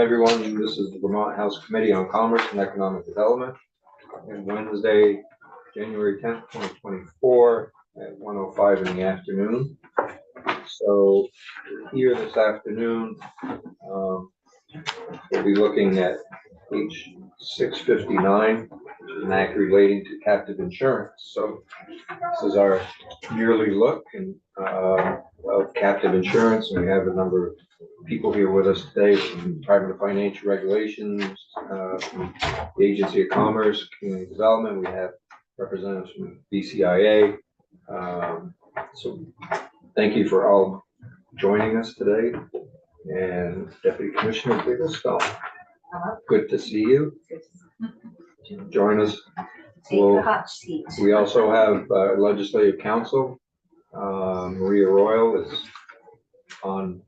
everyone. This is the Vermont House Committee on Commerce and Economic Development. And Wednesday, January 10th, 2024 at 1:05 in the afternoon. So here this afternoon, we'll be looking at page 659, which is an act relating to captive insurance. So this is our yearly look of captive insurance, and we have a number of people here with us today from Department of Financial Regulations, from the Agency of Commerce, Community Development. We have representatives from BCIA. So thank you for all joining us today. And Deputy Commissioner Bigglestone, good to see you. Join us. Take the hot seat. We also have Legislative Counsel. Maria Royal is on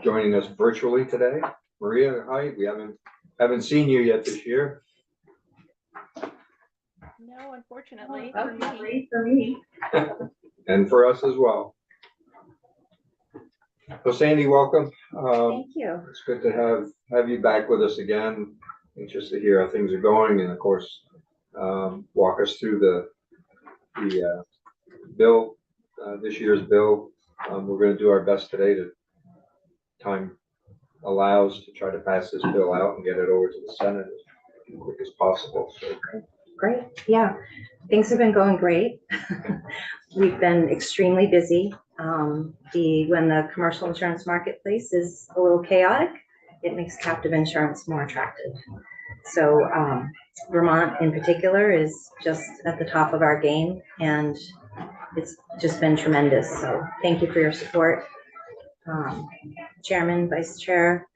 joining us virtually today. Maria, hi. We haven't seen you yet this year. No, unfortunately. For me. And for us as well. So Sandy, welcome. Thank you. It's good to have you back with us again. Anxious to hear how things are going, and of course, walk us through the bill, this year's bill. We're going to do our best today to time allows to try to pass this bill out and get it over to the Senate as quick as possible. So. Great. Yeah, things have been going great. We've been extremely busy. When the commercial insurance marketplace is a little chaotic, it makes captive insurance more attractive. So Vermont in particular is just at the top of our game, and it's just been tremendous. So thank you for your support. Chairman, Vice Chair,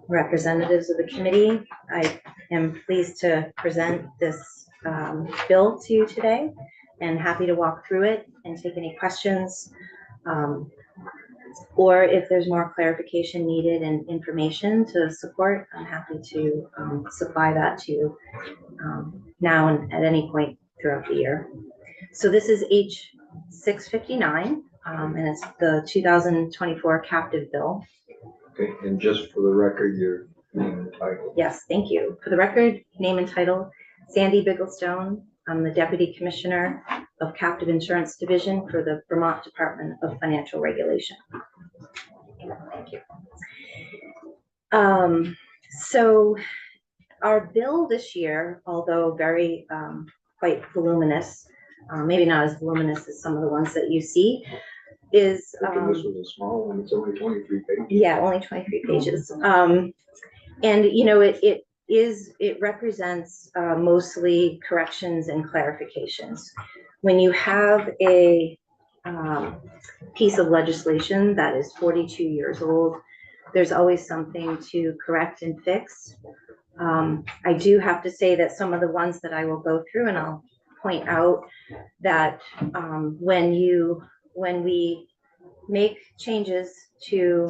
representatives of the committee, I am pleased to present this bill to you today, and happy to walk through it and take any questions, or if there's more clarification needed and information to support, I'm happy to supply that to you now and at any point throughout the year. So this is H 659, and it's the 2024 captive bill. Okay, and just for the record, your name and title. Yes, thank you. For the record, name and title, Sandy Bigglestone. I'm the Deputy Commissioner of Captive Insurance Division for the Vermont Department of Financial Regulation. Thank you. So our bill this year, although very quite voluminous, maybe not as voluminous as some of the ones that you see, is this was a small one. It's only 23 pages. Yeah, only 23 pages. And you know, it represents mostly corrections and clarifications. When you have a piece of legislation that is 42 years old, there's always something to correct and fix. I do have to say that some of the ones that I will go through, and I'll point out that when we make changes to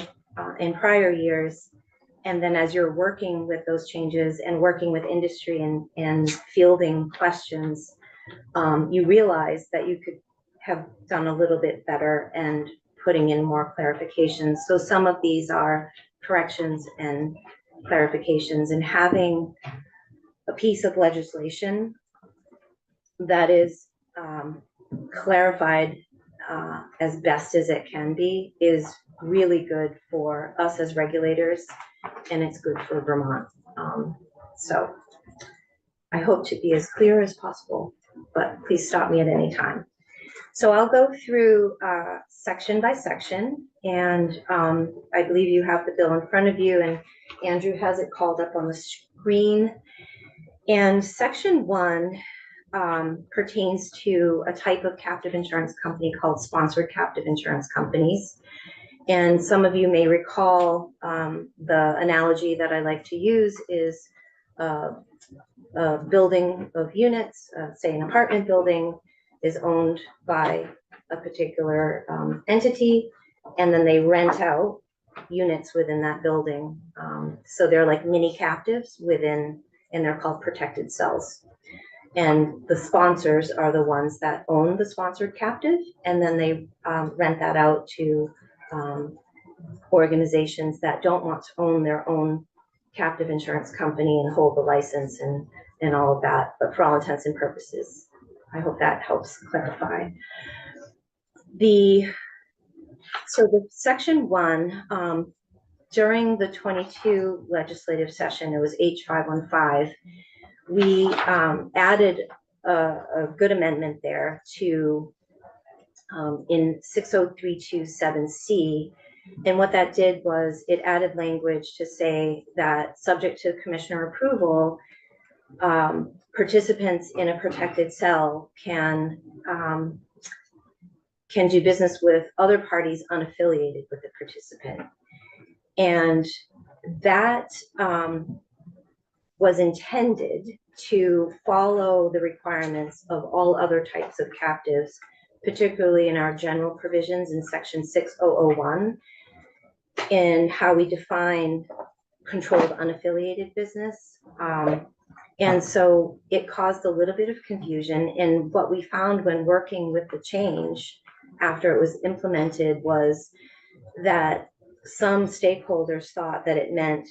in prior years, and then as you're working with those changes and working with industry and fielding questions, you realize that you could have done a little bit better and putting in more clarifications. So some of these are corrections and clarifications, and having a piece of legislation that is clarified as best as it can be is really good for us as regulators, and it's good for Vermont. So I hope to be as clear as possible, but please stop me at any time. So I'll go through section by section, and I believe you have the bill in front of you, and Andrew has it called up on the screen. And section 1 pertains to a type of captive insurance company called sponsored captive insurance companies. And some of you may recall the analogy that I like to use is a building of units, say an apartment building is owned by a particular entity, and then they rent out units within that building. So they're like mini captives within, and they're called protected cells. And the sponsors are the ones that own the sponsored captive, and then they rent that out to organizations that don't want to own their own captive insurance company and hold the license and all of that, but for all intents and purposes, I hope that helps clarify. So the section 1, during the 22 legislative session, it was H515, we added a good amendment there to in 60327C. And what that did was it added language to say that subject to commissioner approval, participants in a protected cell can do business with other parties unaffiliated with the participant. And that was intended to follow the requirements of all other types of captives, particularly in our general provisions in section 6001, in how we define controlled unaffiliated business. And so it caused a little bit of confusion. And what we found when working with the change after it was implemented was that some stakeholders thought that it meant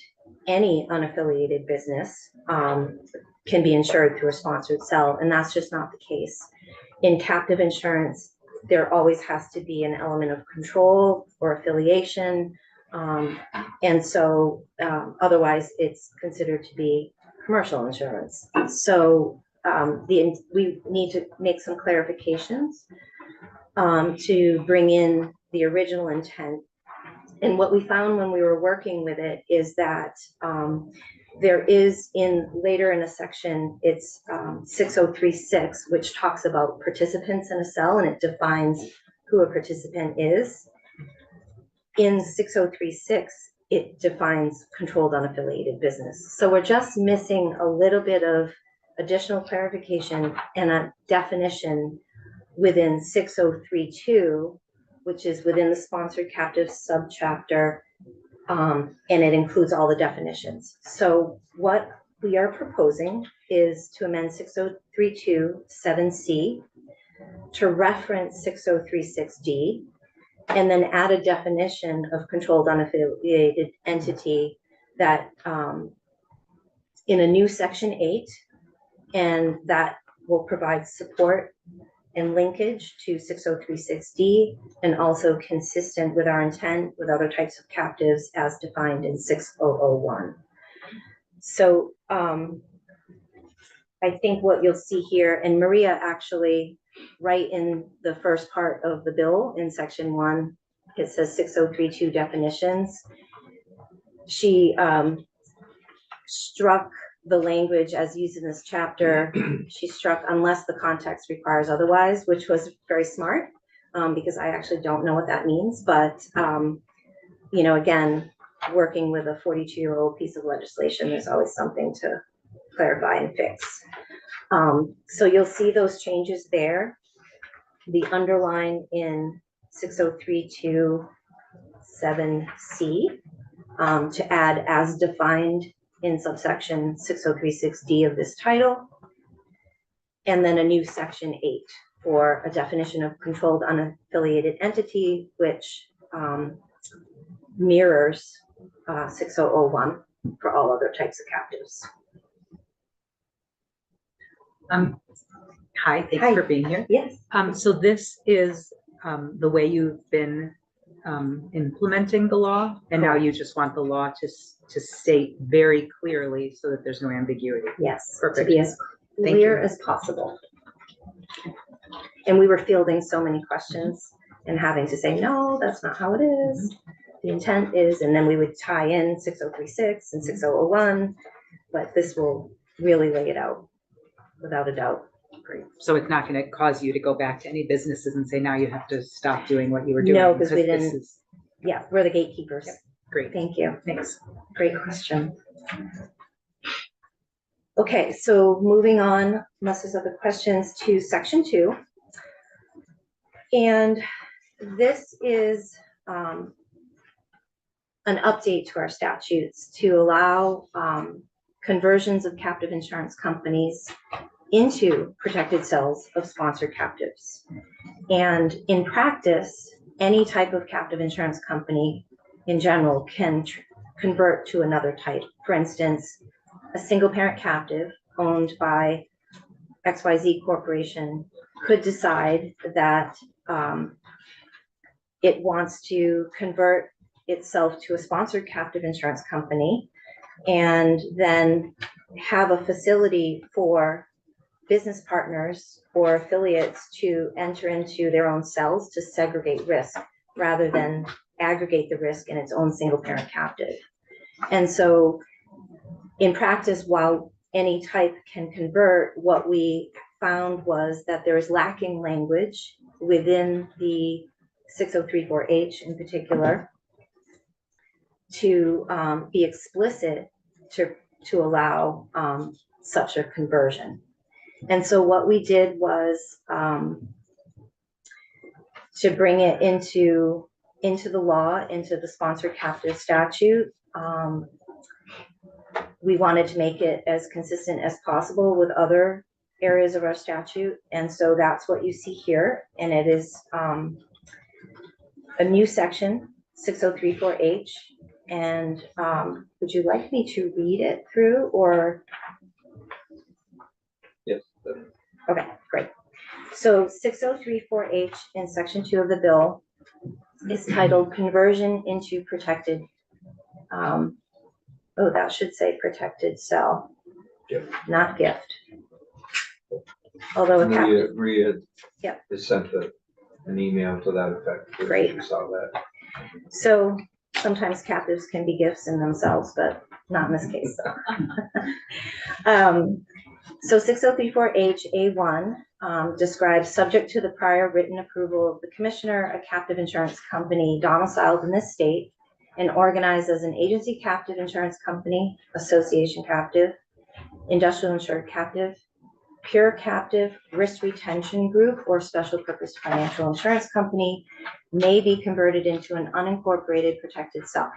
any unaffiliated business can be insured through a sponsored cell, and that's just not the case. In captive insurance, there always has to be an element of control or affiliation, and so otherwise it's considered to be commercial insurance. So we need to make some clarifications to bring in the original intent. And what we found when we were working with it is that there is later in a section, it's 6036, which talks about participants in a cell, and it defines who a participant is. In 6036, it defines controlled unaffiliated business. So we're just missing a little bit of additional clarification and a definition within 6032, which is within the sponsored captive subchapter, and it includes all the definitions. So what we are proposing is to amend 6032-7C to reference 6036D, and then add a definition of controlled unaffiliated entity that in a new section 8, and that will provide support and linkage to 6036D, and also consistent with our intent with other types of captives as defined in 6001. So I think what you'll see here, and Maria actually, right in the first part of the bill in section 1, it says 6032 definitions. She struck the language as used in this chapter. She struck unless the context requires otherwise, which was very smart, because I actually don't know what that means. But, you know, again, working with a 42-year-old piece of legislation, there's always something to clarify and fix. So you'll see those changes there. The underline in 6032-7C to add as defined in subsection 6036D of this title, and then a new section 8 for a definition of controlled unaffiliated entity, which mirrors 6001 for all other types of captives. Hi, thanks Hi. for being here. Yes. So this is the way you've been implementing the law, and now you just want the law to state very clearly so that there's no ambiguity. Yes. Perfect. To be as Thank clear you. as possible. And we were fielding so many questions and having to say, no, that's not how it is. The intent is, and then we would tie in 6036 and 6001, but this will really lay it out without a doubt. Great. So it's not going to cause you to go back to any businesses and say, now you have to stop doing what you were doing. No, because we this didn't. is Yeah, we're the gatekeepers. Yep. Great. Thank you. Thanks. Great question. Okay, so moving on, unless there's other questions, to section 2. And this is an update to our statutes to allow conversions of captive insurance companies into protected cells of sponsored captives. And in practice, any type of captive insurance company in general can convert to another type. For instance, a single parent captive owned by XYZ Corporation could decide that it wants to convert itself to a sponsored captive insurance company and then have a facility for business partners or affiliates to enter into their own cells to segregate risk rather than aggregate the risk in its own single parent captive. And so in practice, while any type can convert, what we found was that there is lacking language within the 6034H in particular to be explicit to allow such a conversion. And so what we did was to bring it into the law, into the sponsored captive statute. We wanted to make it as consistent as possible with other areas of our statute. And so that's what you see here. And it is a new section, 6034H. And would you like me to read it through or? Yes. Okay, great. So 6034H in section 2 of the bill is titled Conversion into Protected. Oh, that should say protected cell, Yep. not gift. Although a captive, Maria Yep. has sent an email to that effect. Great. You saw that. so sometimes captives can be gifts in themselves, but not in this case. So 6034H A1 describes, subject to the prior written approval of the commissioner, a captive insurance company domiciled in this state and organized as an agency captive insurance company, association captive, industrial insured captive, pure captive, risk retention group, or special purpose financial insurance company may be converted into an unincorporated protected cell.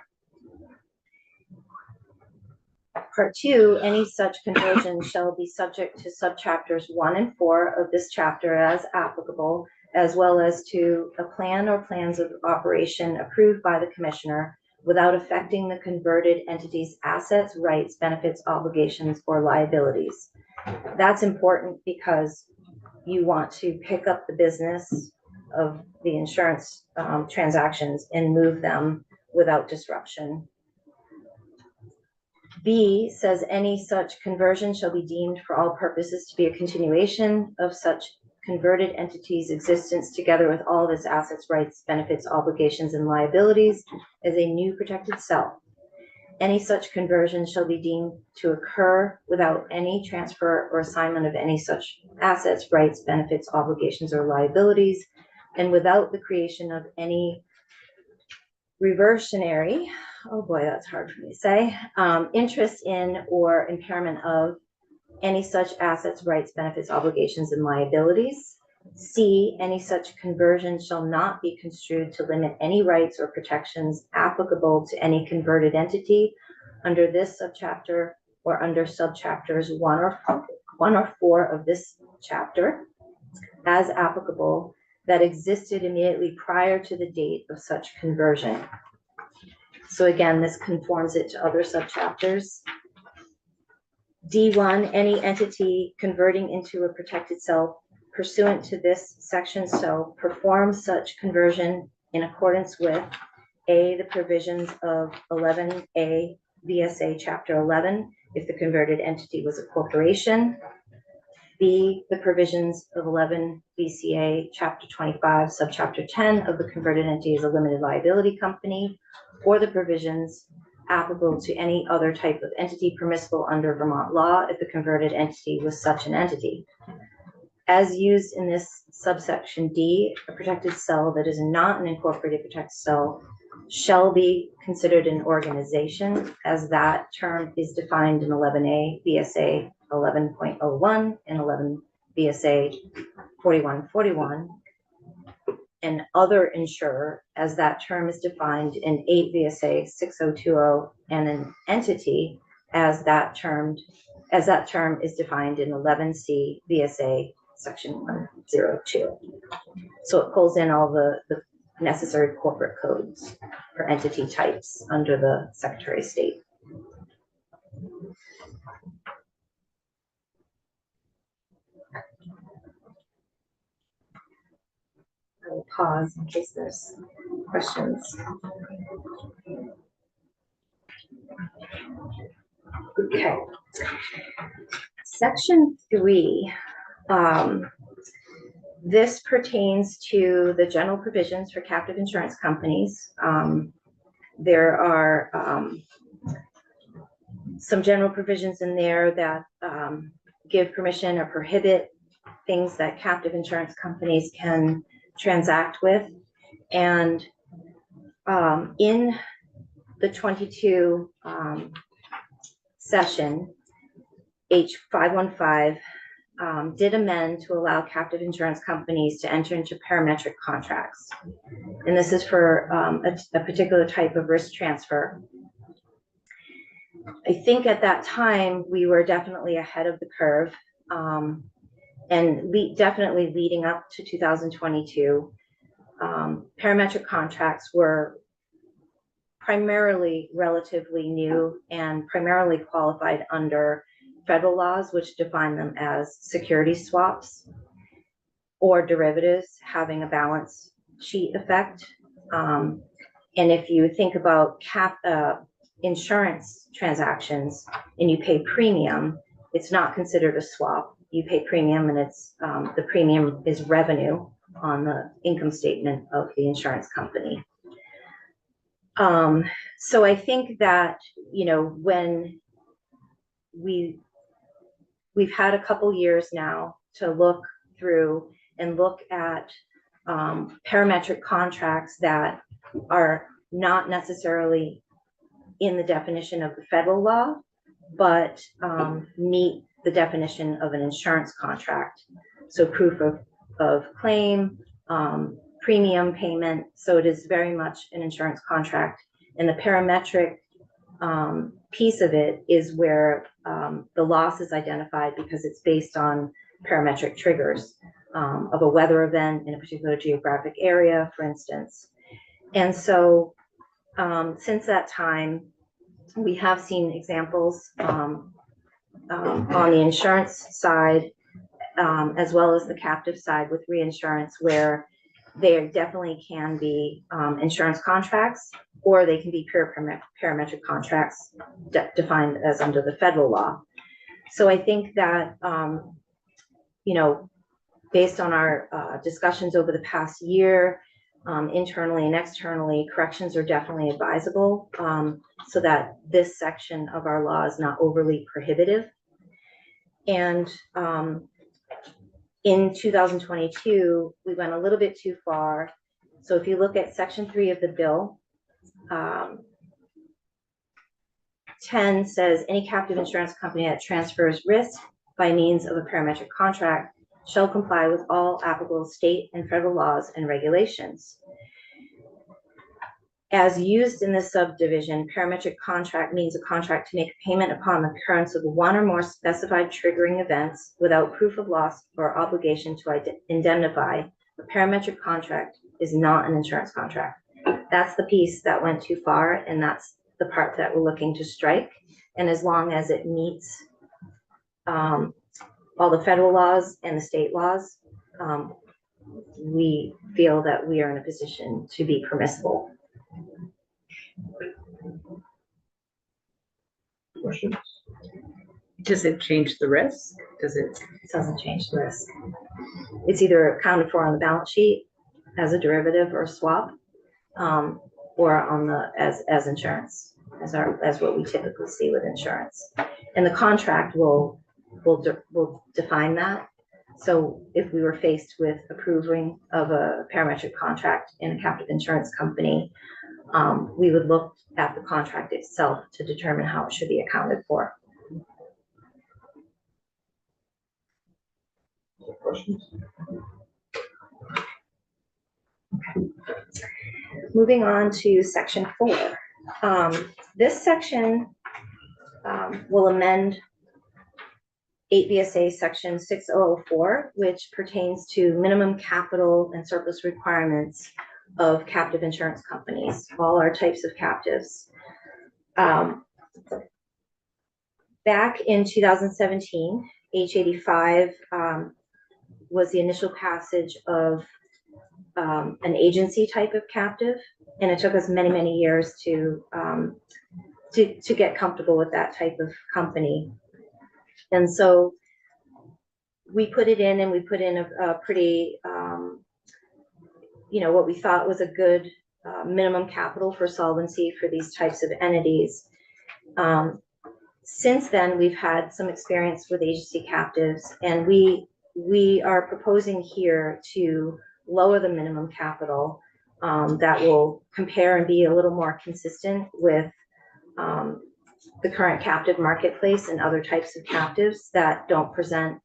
Part 2, any such conversion shall be subject to subchapters 1 and 4 of this chapter as applicable, as well as to a plan or plans of operation approved by the commissioner without affecting the converted entity's assets, rights, benefits, obligations, or liabilities. That's important because you want to pick up the business of the insurance transactions and move them without disruption. B says any such conversion shall be deemed for all purposes to be a continuation of such converted entity's existence together with all of its assets, rights, benefits, obligations, and liabilities as a new protected cell. Any such conversion shall be deemed to occur without any transfer or assignment of any such assets, rights, benefits, obligations, or liabilities, and without the creation of any reversionary, oh boy, that's hard for me to say, interest in or impairment of any such assets, rights, benefits, obligations, and liabilities. C, any such conversion shall not be construed to limit any rights or protections applicable to any converted entity under this subchapter or under subchapters 1 or 4 of this chapter as applicable that existed immediately prior to the date of such conversion. So again, this conforms it to other subchapters. D1, any entity converting into a protected cell pursuant to this section shall perform such conversion in accordance with A, the provisions of 11A VSA Chapter 11, if the converted entity was a corporation. B, the provisions of 11 VCA Chapter 25, Subchapter 10 of the converted entity is a limited liability company, or the provisions applicable to any other type of entity permissible under Vermont law if the converted entity was such an entity. As used in this subsection D, a protected cell that is not an incorporated protected cell shall be considered an organization, as that term is defined in 11A VSA 11.01 and 11 VSA 4141. An other insurer, as that term is defined in 8 VSA 6020, and an entity, as that term is defined in 11C VSA Section 102. So it pulls in all the necessary corporate codes for entity types under the Secretary of State. I will pause in case there's questions. Okay. Section 3. This pertains to the general provisions for captive insurance companies. There are some general provisions in there that give permission or prohibit things that captive insurance companies can transact with. And in the 22 session, H515 did amend to allow captive insurance companies to enter into parametric contracts. And this is for a particular type of risk transfer. I think at that time, we were definitely ahead of the curve, and definitely leading up to 2022. Parametric contracts were primarily relatively new and primarily qualified under federal laws, which define them as security swaps or derivatives having a balance sheet effect. And if you think about insurance transactions and you pay premium, it's not considered a swap. You pay premium, and it's the premium is revenue on the income statement of the insurance company. So I think that, you know, when we've had a couple years now to look through and look at parametric contracts that are not necessarily in the definition of the federal law, but meet the definition of an insurance contract. So proof of claim, premium payment. So it is very much an insurance contract. And the parametric piece of it is where the loss is identified, because it's based on parametric triggers of a weather event in a particular geographic area, for instance. And so since that time, we have seen examples on the insurance side, as well as the captive side with reinsurance, where there definitely can be insurance contracts, or they can be pure parametric contracts defined as under the federal law. So I think that, you know, based on our discussions over the past year, internally and externally, corrections are definitely advisable, so that this section of our law is not overly prohibitive. And in 2022, we went a little bit too far. So if you look at section 3 of the bill, 10 says any captive insurance company that transfers risk by means of a parametric contract shall comply with all applicable state and federal laws and regulations. As used in this subdivision, parametric contract means a contract to make a payment upon the occurrence of one or more specified triggering events without proof of loss or obligation to indemnify. A parametric contract is not an insurance contract. That's the piece that went too far, and that's the part that we're looking to strike. And as long as it meets all the federal laws and the state laws, we feel that we are in a position to be permissible. Questions? Does it change the risk? Does it? It doesn't change the risk. It's either accounted for on the balance sheet as a derivative or a swap, or on the as insurance, as what we typically see with insurance. And the contract will define that. So if we were faced with approving of a parametric contract in a captive insurance company, we would look at the contract itself to determine how it should be accounted for. Questions? Moving on to section 4. This section will amend 8 VSA section 6004, which pertains to minimum capital and surplus requirements of captive insurance companies, all our types of captives. Back in 2017, H85 was the initial passage of an agency type of captive, and it took us many, many years to get comfortable with that type of company. And so we put it in, and we put in a pretty, what we thought was a good minimum capital for solvency for these types of entities. Since then, we've had some experience with agency captives, and we are proposing here to lower the minimum capital that will compare and be a little more consistent with the current captive marketplace and other types of captives that don't present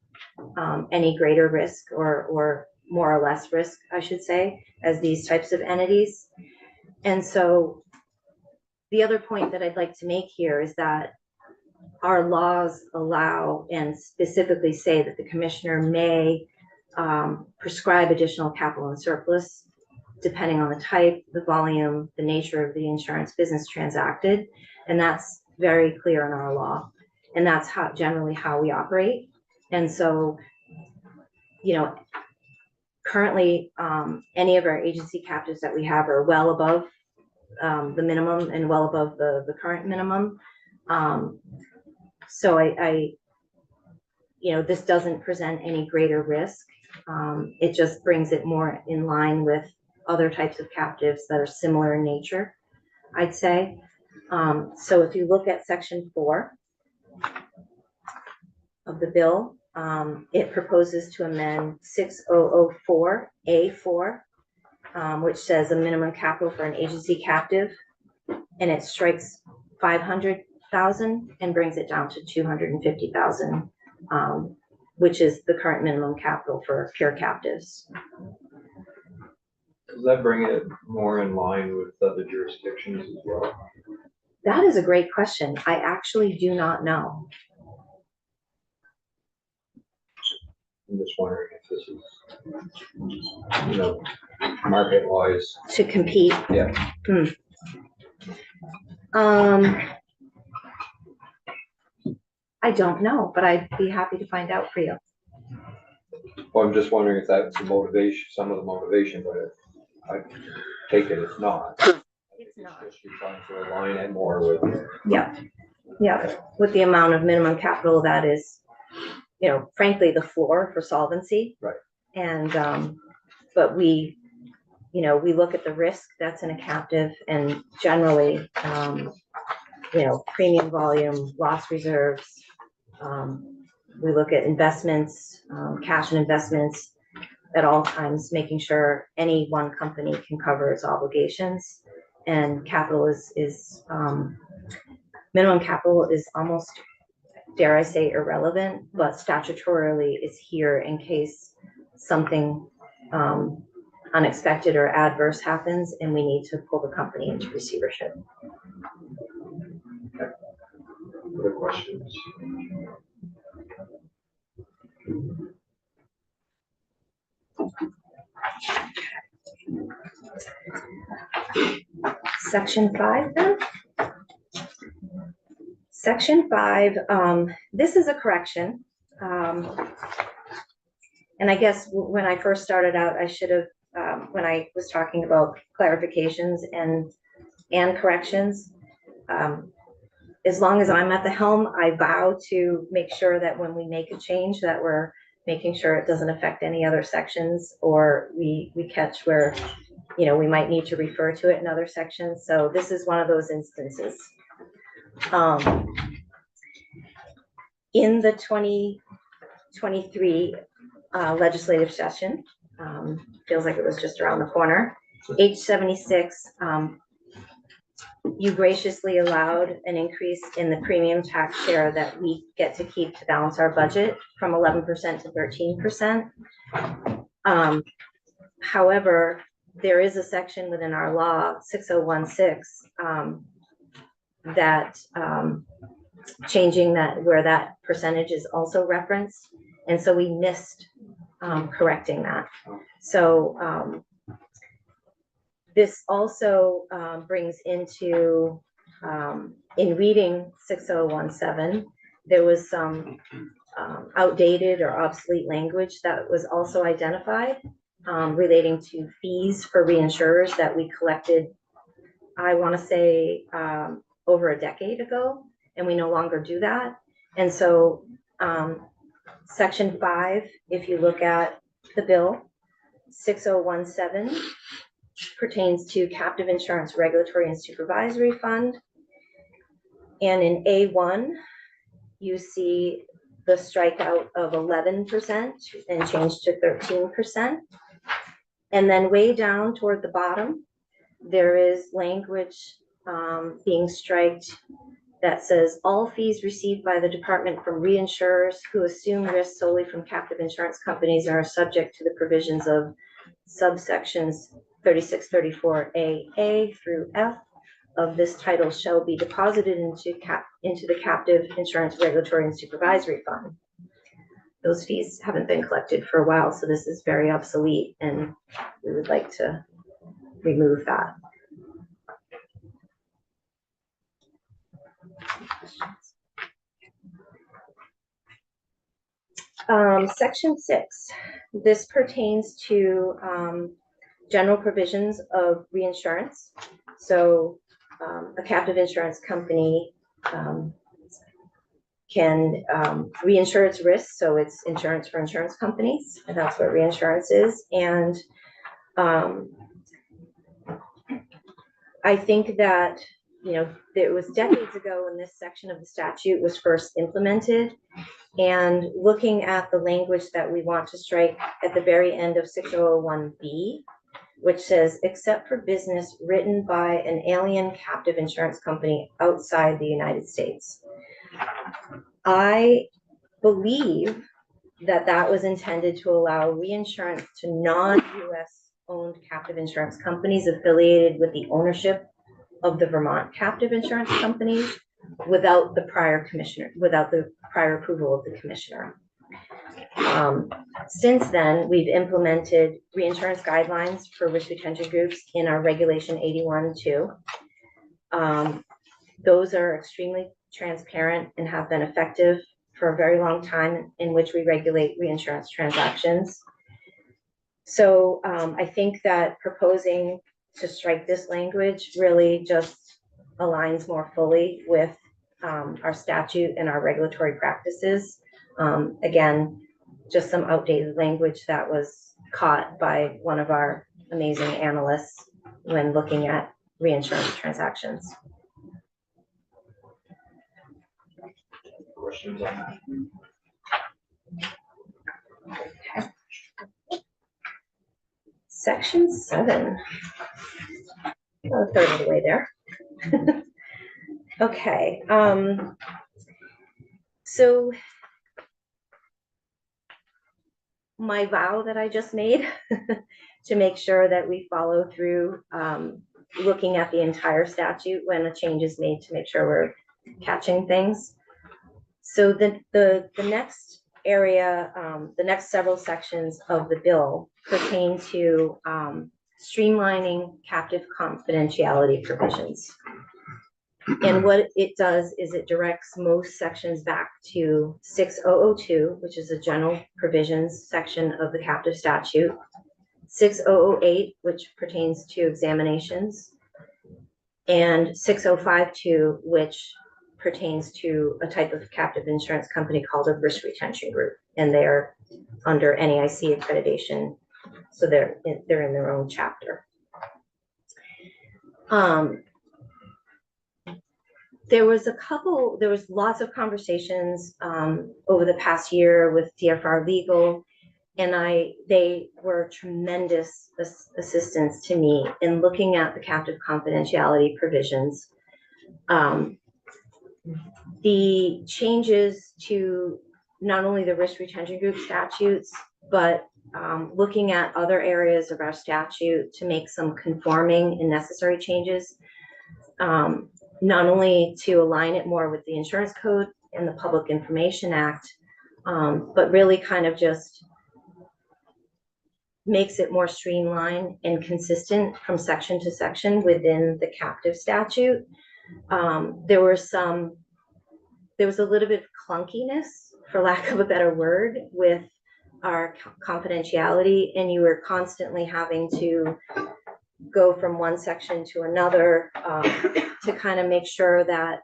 any greater risk or more or less risk, I should say, as these types of entities. And so the other point that I'd like to make here is that our laws allow and specifically say that the commissioner may prescribe additional capital and surplus depending on the type, the volume, the nature of the insurance business transacted. And that's very clear in our law. And that's generally how we operate. And so, currently, any of our agency captives that we have are well above the minimum and well above the current minimum. So this doesn't present any greater risk. It just brings it more in line with other types of captives that are similar in nature, I'd say. So if you look at section 4 of the bill, it proposes to amend 6004A4, which says a minimum capital for an agency captive, and it strikes 500,000 and brings it down to 250,000, which is the current minimum capital for pure captives. Does that bring it more in line with other jurisdictions as well? That is a great question. I actually do not know. I'm just wondering if this is, market wise. To compete. Yeah. I don't know, but I'd be happy to find out for you. Well, I'm just wondering if that's the motivation, some of the motivation, but I take it it's not. It's not. Just you're trying to align it more with. Yeah, with the amount of minimum capital that is, frankly, the floor for solvency. Right. And, but we look at the risk that's in a captive, and generally, premium volume, loss reserves. We look at investments, cash and investments at all times, making sure any one company can cover its obligations. And capital is minimum capital is almost, dare I say, irrelevant, but statutorily is here in case something unexpected or adverse happens and we need to pull the company into receivership. Other questions? Section 5 then? Section 5, this is a correction. And I guess when I first started out, I should have, when I was talking about clarifications and corrections, as long as I'm at the helm, I vow to make sure that when we make a change that we're making sure it doesn't affect any other sections, or we catch where, we might need to refer to it in other sections. So this is one of those instances. In the 2023 legislative session, feels like it was just around the corner, H76, you graciously allowed an increase in the premium tax share that we get to keep to balance our budget from 11% to 13%. However, there is a section within our law, 6016, that changing that where that percentage is also referenced. And so we missed correcting that. So This also brings into, in reading 6017, there was some outdated or obsolete language that was also identified relating to fees for reinsurers that we collected, I want to say, over a decade ago, and we no longer do that. And so Section 5, if you look at the bill, 6017 pertains to captive insurance regulatory and supervisory fund. And in A1, you see the strikeout of 11% and change to 13%. And then way down toward the bottom, there is language being striked that says all fees received by the department from reinsurers who assume risks solely from captive insurance companies are subject to the provisions of subsections 3634A through F of this title shall be deposited into the captive insurance regulatory and supervisory fund. Those fees haven't been collected for a while, so this is very obsolete, and we would like to remove that. Section 6, this pertains to general provisions of reinsurance. So a captive insurance company can reinsure its risks, so it's insurance for insurance companies, and that's what reinsurance is. And I think that, you know, it was decades ago when this section of the statute was first implemented, and looking at the language that we want to strike at the very end of 6001B, which says, except for business written by an alien captive insurance company outside the United States. I believe that that was intended to allow reinsurance to non-US owned captive insurance companies affiliated with the ownership of the Vermont captive insurance companies without the prior commissioner, without the prior approval of the commissioner. Since then, we've implemented reinsurance guidelines for risk retention groups in our regulation 81-2. Those are extremely transparent and have been effective for a very long time in which we regulate reinsurance transactions. So I think that proposing to strike this language really just aligns more fully with our statute and our regulatory practices. Again, just some outdated language that was caught by one of our amazing analysts when looking at reinsurance transactions. Questions on that? Okay. Section 7. A third of the way there. Okay. So my vow that I just made to make sure that we follow through looking at the entire statute when a change is made to make sure we're catching things. So the next area, the next several sections of the bill pertain to streamlining captive confidentiality provisions. And what it does is it directs most sections back to 6002, which is the general provisions section of the captive statute, 6008, which pertains to examinations, and 6052, which pertains to a type of captive insurance company called a risk retention group, and they are under NAIC accreditation, so they're in their own chapter. There was lots of conversations over the past year with DFR Legal, and they were tremendous assistance to me in looking at the captive confidentiality provisions. The changes to not only the risk retention group statutes, but looking at other areas of our statute to make some conforming and necessary changes, not only to align it more with the insurance code and the Public Information Act, but really kind of just makes it more streamlined and consistent from section to section within the captive statute. There was a little bit of clunkiness, for lack of a better word, with our confidentiality, and you were constantly having to go from one section to another to kind of make sure that,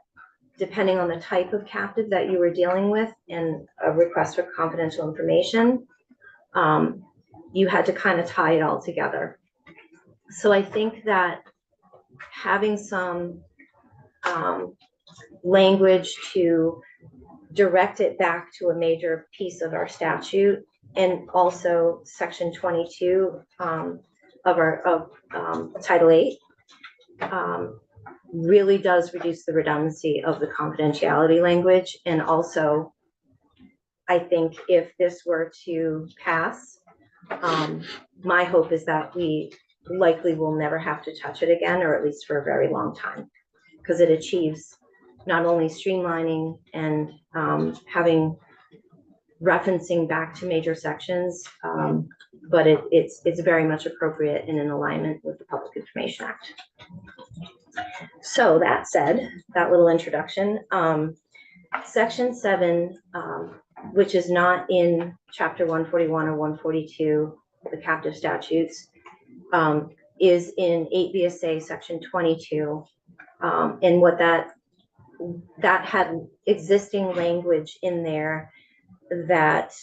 depending on the type of captive that you were dealing with and a request for confidential information, you had to kind of tie it all together. So I think that having some language to direct it back to a major piece of our statute, and also section 22 of Title 8 really does reduce the redundancy of the confidentiality language. And also, I think if this were to pass, my hope is that we likely will never have to touch it again, or at least for a very long time, because it achieves not only streamlining and having referencing back to major sections, but it's very much appropriate and in alignment with the Public Information Act. So that said, that little introduction, section 7, which is not in chapter 141 or 142, the captive statutes, is in 8 VSA section 22. And what that had existing language in there that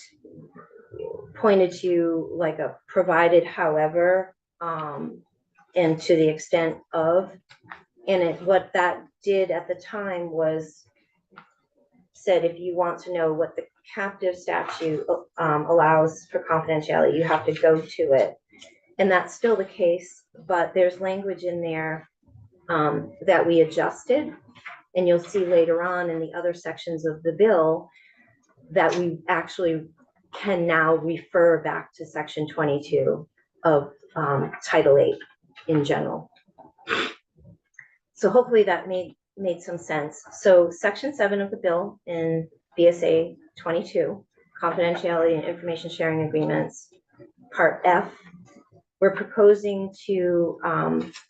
pointed to like a provided however, and to the extent of, and what that did at the time was said, if you want to know what the captive statute allows for confidentiality, you have to go to it. And that's still the case, but there's language in there that we adjusted, and you'll see later on in the other sections of the bill that we actually can now refer back to section 22 of Title 8 in general. So hopefully that made some sense. So section 7 of the bill in VSA 22, confidentiality and information sharing agreements, part F, we're proposing to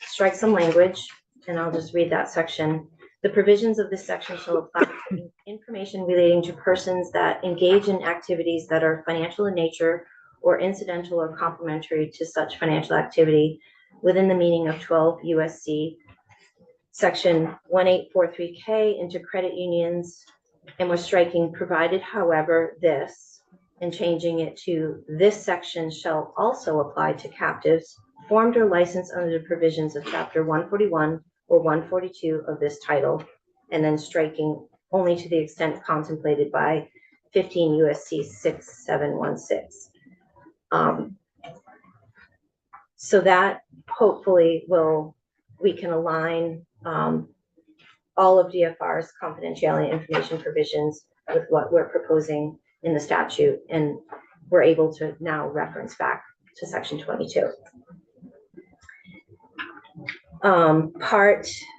strike some language, and I'll just read that section. The provisions of this section shall apply to information relating to persons that engage in activities that are financial in nature or incidental or complementary to such financial activity within the meaning of 12 USC section 1843K into credit unions, and we're striking provided however this and changing it to this section shall also apply to captives formed or licensed under the provisions of chapter 141 or 142 of this title, and then striking only to the extent contemplated by 15 USC 6716. So that hopefully we can align all of DFR's confidentiality information provisions with what we're proposing in the statute, and we're able to now reference back to section 22.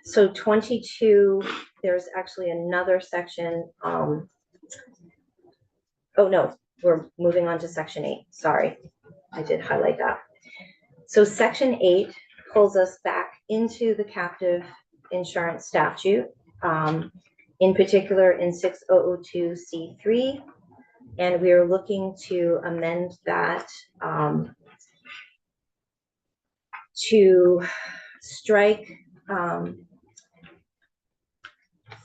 So 22, there's actually another section. Oh no, we're moving on to section 8. Sorry, I did highlight that. So section 8 pulls us back into the captive insurance statute, in particular in 6002C3, and we are looking to amend that to strike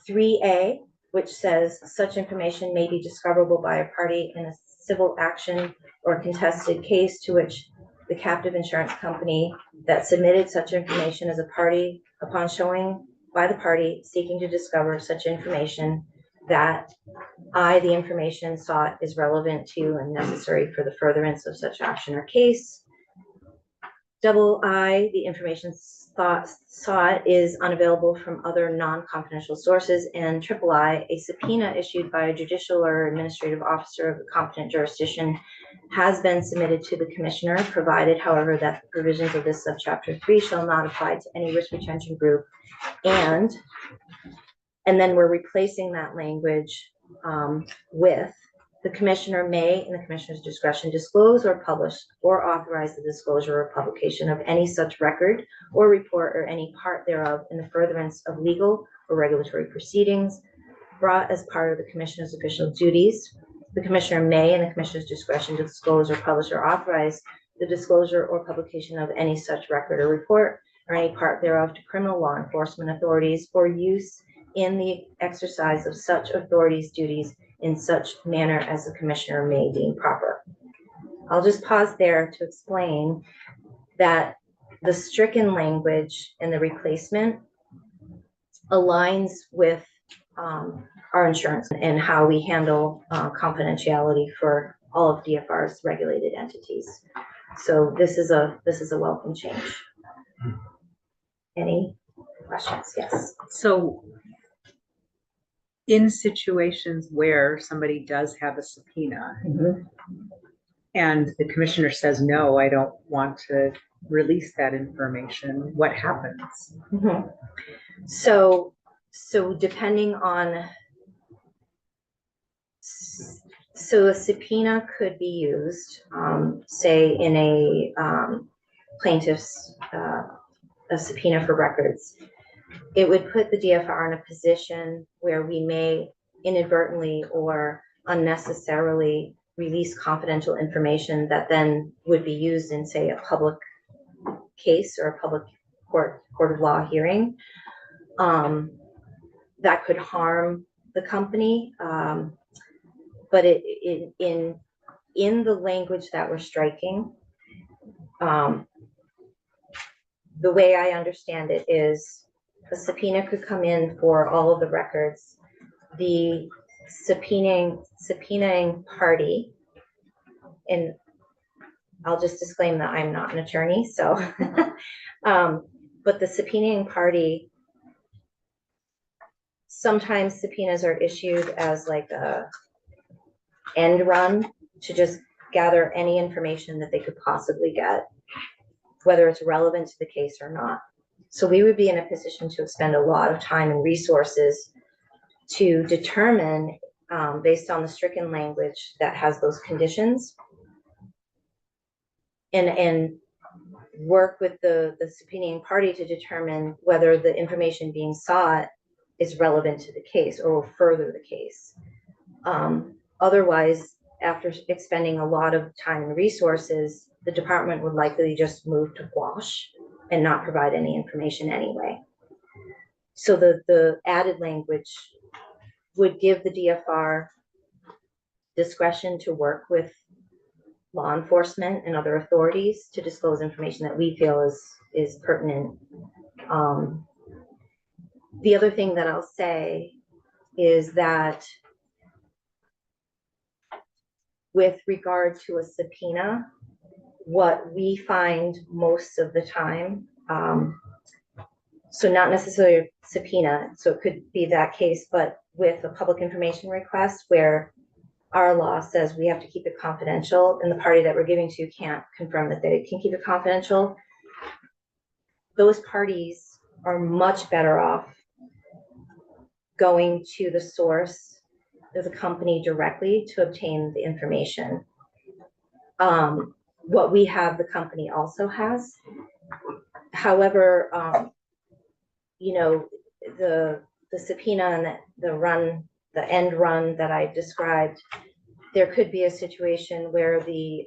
3A, which says such information may be discoverable by a party in a civil action or contested case to which the captive insurance company that submitted such information as a party, upon showing by the party seeking to discover such information that the information sought is relevant to and necessary for the furtherance of such action or case. II, the information sought is unavailable from other non-confidential sources. And III, a subpoena issued by a judicial or administrative officer of the competent jurisdiction has been submitted to the commissioner, provided, however, that the provisions of this subchapter 3 shall not apply to any risk retention group. And then we're replacing that language with The commissioner may, in the commissioner's discretion, disclose or publish or authorize the disclosure or publication of any such record or report or any part thereof in the furtherance of legal or regulatory proceedings brought as part of the commissioner's official duties. The commissioner may, in the commissioner's discretion, disclose or publish or authorize the disclosure or publication of any such record or report or any part thereof to criminal law enforcement authorities for use in the exercise of such authorities' duties in such manner as the commissioner may deem proper. I'll just pause there to explain that the stricken language in the replacement aligns with our insurance and how we handle confidentiality for all of DFR's regulated entities. So this is a welcome change. Any questions? Yes. So in situations where somebody does have a subpoena and the commissioner says, no, I don't want to release that information, what happens? Mhm. So depending on, so a subpoena could be used, say in a plaintiff's, a subpoena for records. It would put the DFR in a position where we may inadvertently or unnecessarily release confidential information that then would be used in, say, a public case or a public court of law hearing. That could harm the company. But in the language that we're striking, the way I understand it is a subpoena could come in for all of the records. The subpoenaing party, and I'll just disclaim that I'm not an attorney, so, but the subpoenaing party, sometimes subpoenas are issued as like a end run to just gather any information that they could possibly get, whether it's relevant to the case or not. So we would be in a position to expend a lot of time and resources to determine, based on the stricken language that has those conditions, and work with the subpoenaing party to determine whether the information being sought is relevant to the case or will further the case. Otherwise, after expending a lot of time and resources, the department would likely just move to quash and not provide any information anyway. So the added language would give the DFR discretion to work with law enforcement and other authorities to disclose information that we feel is pertinent. The other thing that I'll say is that with regard to a subpoena, what we find most of the time, so not necessarily a subpoena, so it could be that case, but with a public information request where our law says we have to keep it confidential and the party that we're giving to can't confirm that they can keep it confidential, those parties are much better off going to the source of the company directly to obtain the information. What we have, the company also has. However, you know, the subpoena and the end run that I described, there could be a situation where the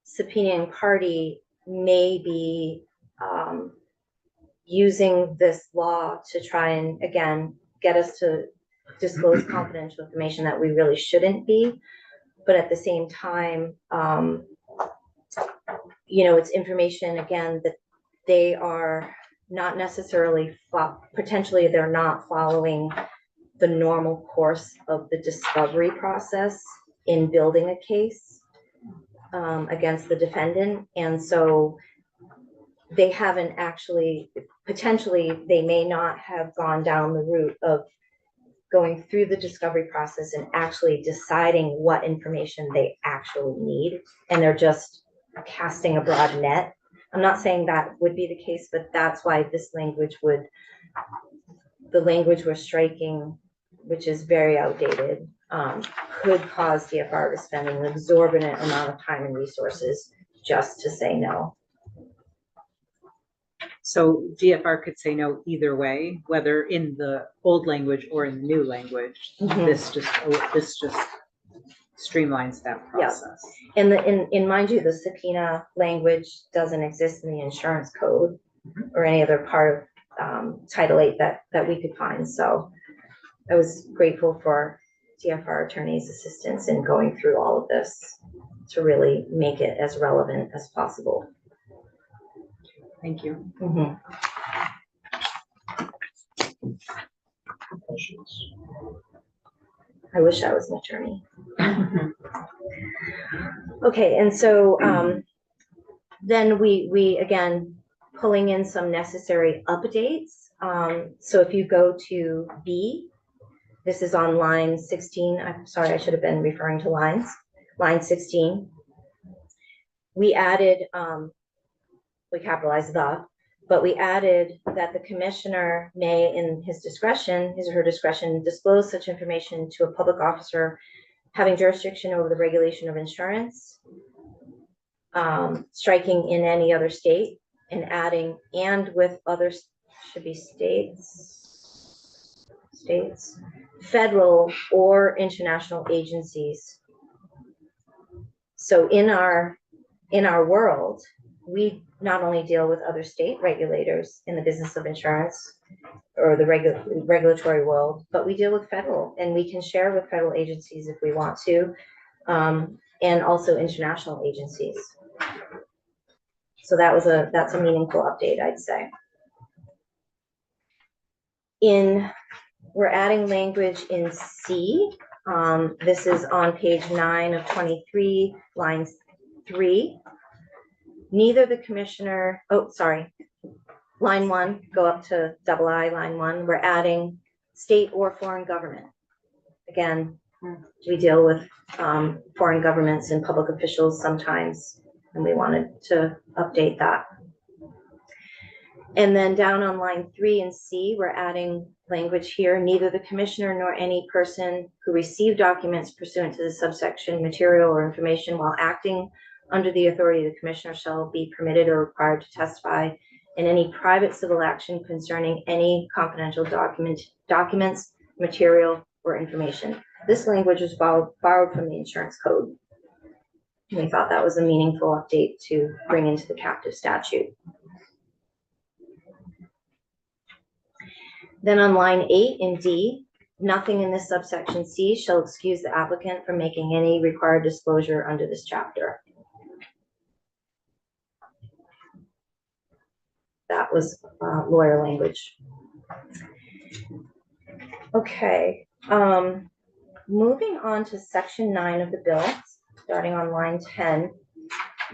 subpoenaing party may be using this law to try and, again, get us to disclose confidential information that we really shouldn't be. But at the same time, you know, it's information, again, that they are not necessarily, potentially they're not following the normal course of the discovery process in building a case against the defendant. And so they haven't actually, potentially, they may not have gone down the route of going through the discovery process and actually deciding what information they actually need. And they're just casting a broad net. I'm not saying that would be the case, but that's why this language would the language we're striking, which is very outdated, could cause DFR to spend an exorbitant amount of time and resources just to say no. So DFR could say no either way, whether in the old language or in the new language. Mhm. This just streamlines that process. And mind you, the subpoena language doesn't exist in the insurance code or any other part of Title 8 that we could find. So I was grateful for DFR attorney's assistance in going through all of this to really make it as relevant as possible. Thank you. Mhm. Questions? I wish I was an attorney. Okay, and so then we again pulling in some necessary updates. So if you go to B, this is on line 16. I'm sorry, I should have been referring to lines. Line 16. We added, we capitalized the, but we added that the commissioner may, in his discretion, his or her discretion, disclose such information to a public officer having jurisdiction over the regulation of insurance, striking in any other state, and adding and with others, should be states, federal or international agencies. So in our world, we not only deal with other state regulators in the business of insurance or the regulatory world, but we deal with federal, and we can share with federal agencies if we want to, and also international agencies. So that's a meaningful update, I'd say. We're adding language in C. This is on page 9 of 23, line 3. Neither the commissioner, line 1, go up to II, line 1. We're adding state or foreign government. Again, we deal with foreign governments and public officials sometimes, and we wanted to update that. And then down on line 3 in C, we're adding language here. Neither the commissioner nor any person who received documents pursuant to the subsection material or information while acting under the authority of the commissioner shall be permitted or required to testify in any private civil action concerning any confidential documents, material, or information. This language was borrowed from the insurance code. We thought that was a meaningful update to bring into the captive statute. Then on line 8 in D, nothing in this subsection C shall excuse the applicant from making any required disclosure under this chapter. That was lawyer language. Okay, moving on to section 9 of the bill, starting on line 10,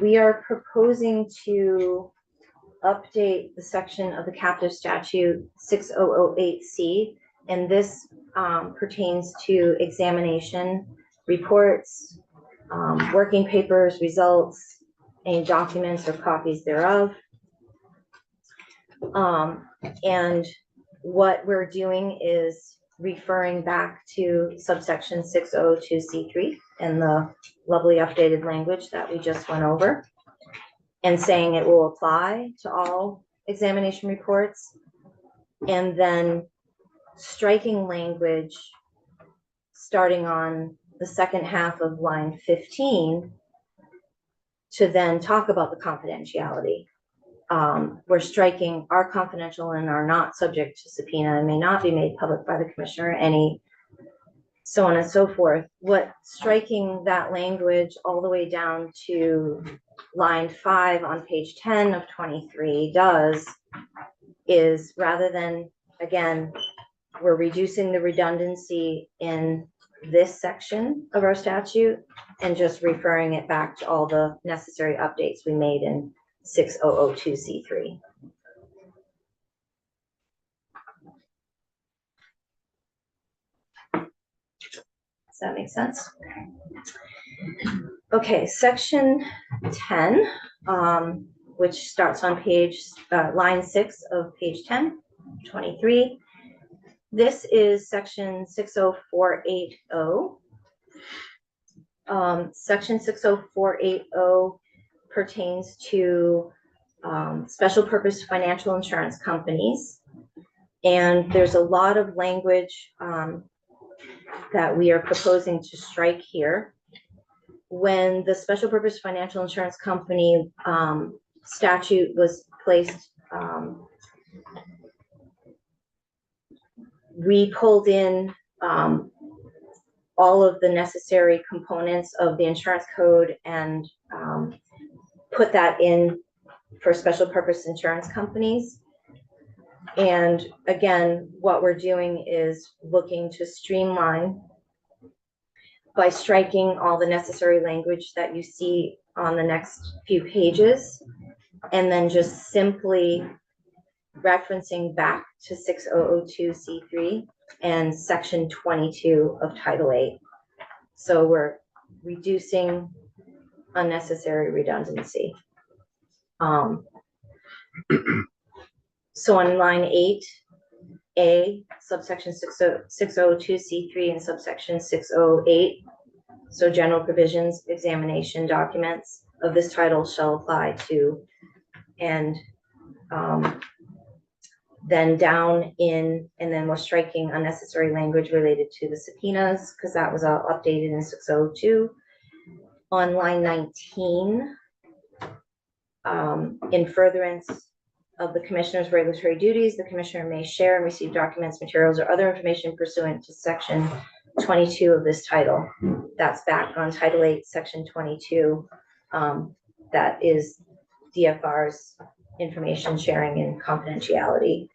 we are proposing to update the section of the captive statute 6008C, and this pertains to examination reports, working papers, results, any documents or copies thereof. And what we're doing is referring back to subsection 602C3 and the lovely updated language that we just went over, and saying it will apply to all examination reports, and then striking language starting on the second half of line 15 to then talk about the confidentiality. We're striking are confidential and are not subject to subpoena and may not be made public by the commissioner, any so on and so forth. What striking that language all the way down to line 5 on page 10 of 23 does is, rather than, again, we're reducing the redundancy in this section of our statute and just referring it back to all the necessary updates we made in 6002C3. Does that make sense? Okay, section 10, which starts on page line 6 of page 10, 23. This is section 60480. Section 60480 pertains to special purpose financial insurance companies. And there's a lot of language that we are proposing to strike here. When the special purpose financial insurance company statute was placed, we pulled in all of the necessary components of the insurance code and put that in for special purpose insurance companies. And again, what we're doing is looking to streamline by striking all the necessary language that you see on the next few pages, and then just simply referencing back to 6002C3 and section 22 of Title 8. So we're reducing unnecessary redundancy. So on line 8A, subsection 602C3 and subsection 608, so general provisions, examination documents of this title shall apply to, and then down in, and then we're striking unnecessary language related to the subpoenas, because that was all updated in 602. On line 19, in furtherance of the commissioner's regulatory duties, the commissioner may share and receive documents, materials, or other information pursuant to section 22 of this title. That's back on Title 8, section 22. That is DFR's information sharing and confidentiality.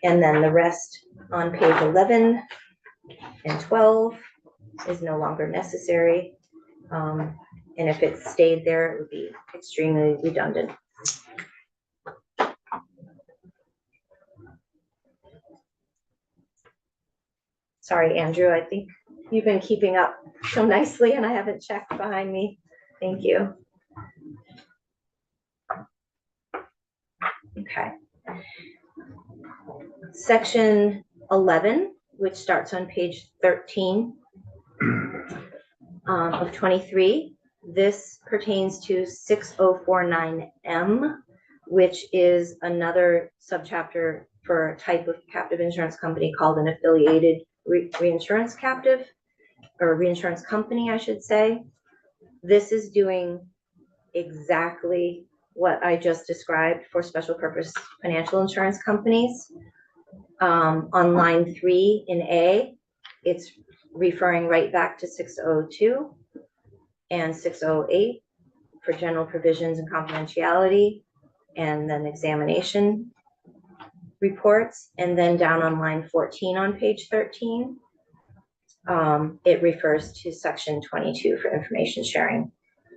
And then the rest on page 11 and 12 is no longer necessary. And if it stayed there, it would be extremely redundant. Sorry, Andrew, I think you've been keeping up so nicely and I haven't checked behind me. Thank you. Okay. Section 11, which starts on page 13 of 23. This pertains to 6049M, which is another subchapter for a type of captive insurance company called an affiliated reinsurance captive, or reinsurance company, I should say. This is doing exactly what I just described for special purpose financial insurance companies. On line 3 in A, it's referring right back to 602 and 608 for general provisions and confidentiality, and then examination reports. And then down on line 14 on page 13, it refers to section 22 for information sharing,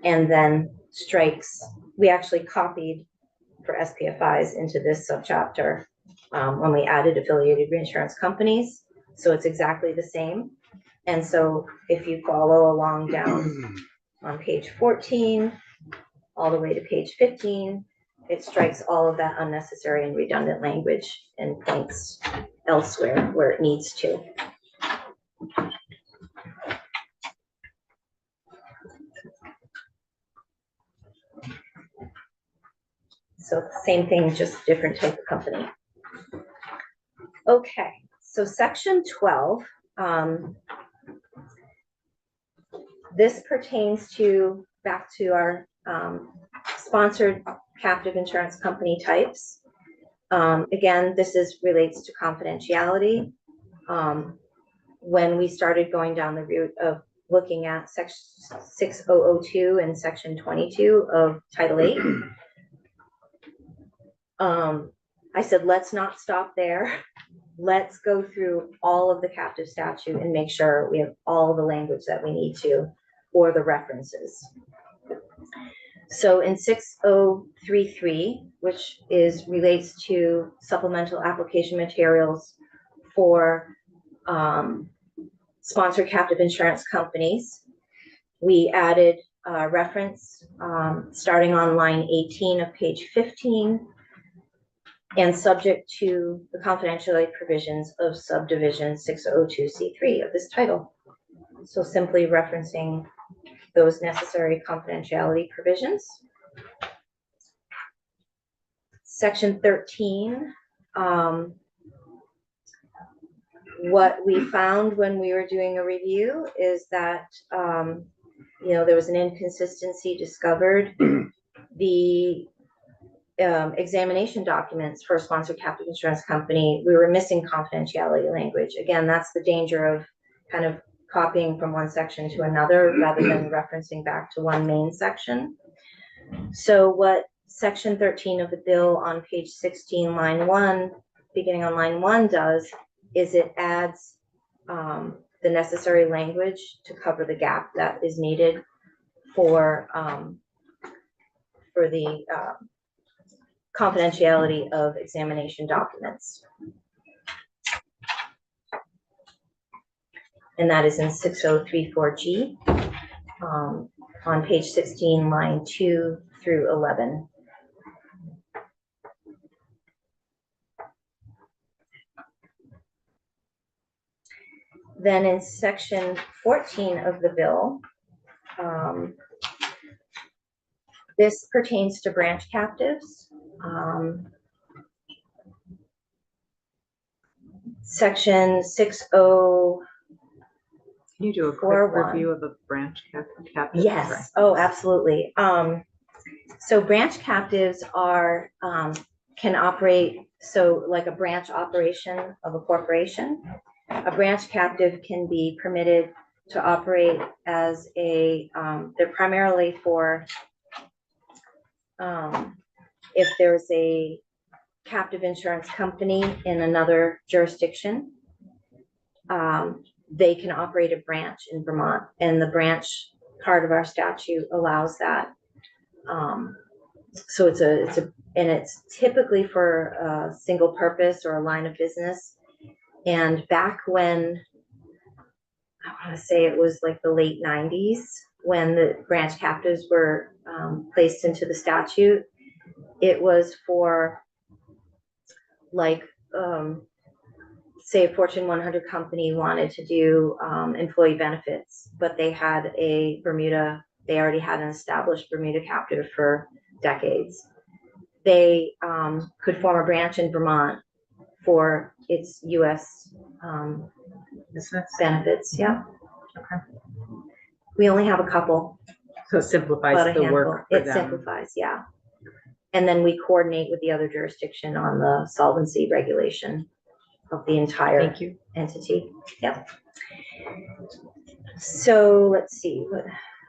and then strikes. We actually copied for SPFIs into this subchapter when we added affiliated reinsurance companies. So it's exactly the same. And so if you follow along down on page 14, all the way to page 15, it strikes all of that unnecessary and redundant language and points elsewhere where it needs to. So same thing, just different type of company. Okay, so section 12, this pertains to back to our sponsored captive insurance company types. Again, this relates to confidentiality. When we started going down the route of looking at section 6002 and section 22 of Title 8, I said, let's not stop there. Let's go through all of the captive statute and make sure we have all the language that we need to, or the references. So in 6033, which relates to supplemental application materials for sponsored captive insurance companies, we added a reference starting on line 18 of page 15 and subject to the confidentiality provisions of subdivision 602C3 of this title. So simply referencing those necessary confidentiality provisions. Section 13, what we found when we were doing a review is that, there was an inconsistency discovered. The examination documents for a sponsored captive insurance company, we were missing confidentiality language. Again, that's the danger of kind of copying from one section to another rather than referencing back to one main section. So what section 13 of the bill on page 16, line 1, beginning on line 1 does is it adds the necessary language to cover the gap that is needed for the confidentiality of examination documents. And that is in 6034G on page 16, line 2 through 11. Then in section 14 of the bill, this pertains to branch captives. Section 60. Can you do a quick 4-1. review of a branch captive? Yes. Oh, absolutely. So branch captives are can operate like a branch operation of a corporation. A branch captive can be permitted to operate as a. They're primarily for if there's a captive insurance company in another jurisdiction. They can operate a branch in Vermont, and the branch part of our statute allows that. So it's typically for a single purpose or a line of business. And back when, I want to say it was like the late 90s, when the branch captives were placed into the statute, it was for like, say a Fortune 100 company wanted to do employee benefits, but they had they already had an established Bermuda captive for decades. They could form a branch in Vermont for its U.S. Business benefits. Yeah. Okay. We only have a couple. So it simplifies About a the handful. work for It them. simplifies, yeah. And then we coordinate with the other jurisdiction on the solvency regulation of the entire Thank you. entity. Yep. So let's see.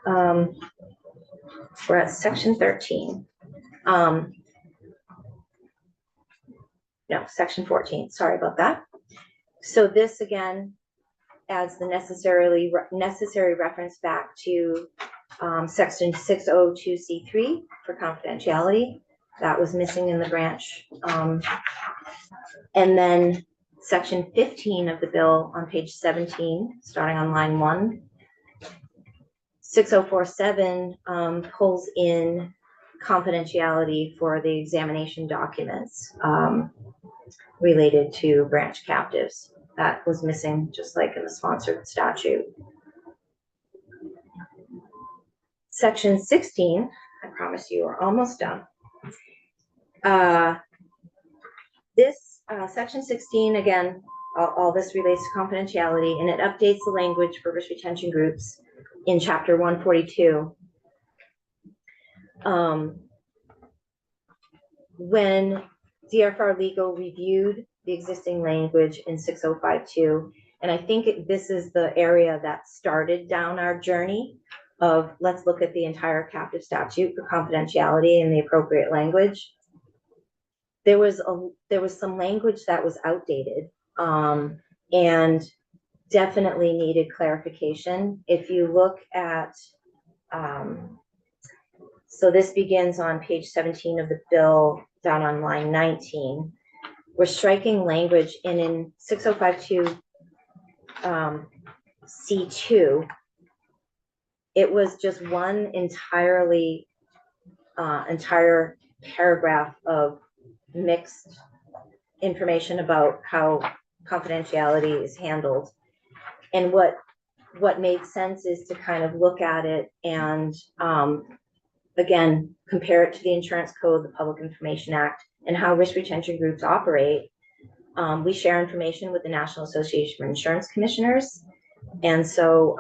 We're at section 13. No, section 14. Sorry about that. So this again adds the necessary reference back to section 602C3 for confidentiality. That was missing in the branch. And then section 15 of the bill on page 17, starting on line 1. 6047 pulls in confidentiality for the examination documents related to branch captives. That was missing, just like in the sponsored statute. Section 16, I promise you we're almost done. This section 16, again, all this relates to confidentiality, and it updates the language for risk retention groups in chapter 142. When DFR Legal reviewed the existing language in 6052, and I think this is the area that started down our journey of let's look at the entire captive statute for confidentiality and the appropriate language. There was some language that was outdated and definitely needed clarification. If you look at, so this begins on page 17 of the bill down on line 19. We're striking language in 6052 C2. It was just one entire paragraph of mixed information about how confidentiality is handled. And what made sense is to kind of look at it and, again, compare it to the insurance code, the Public Information Act, and how risk retention groups operate. We share information with the National Association of Insurance Commissioners. And so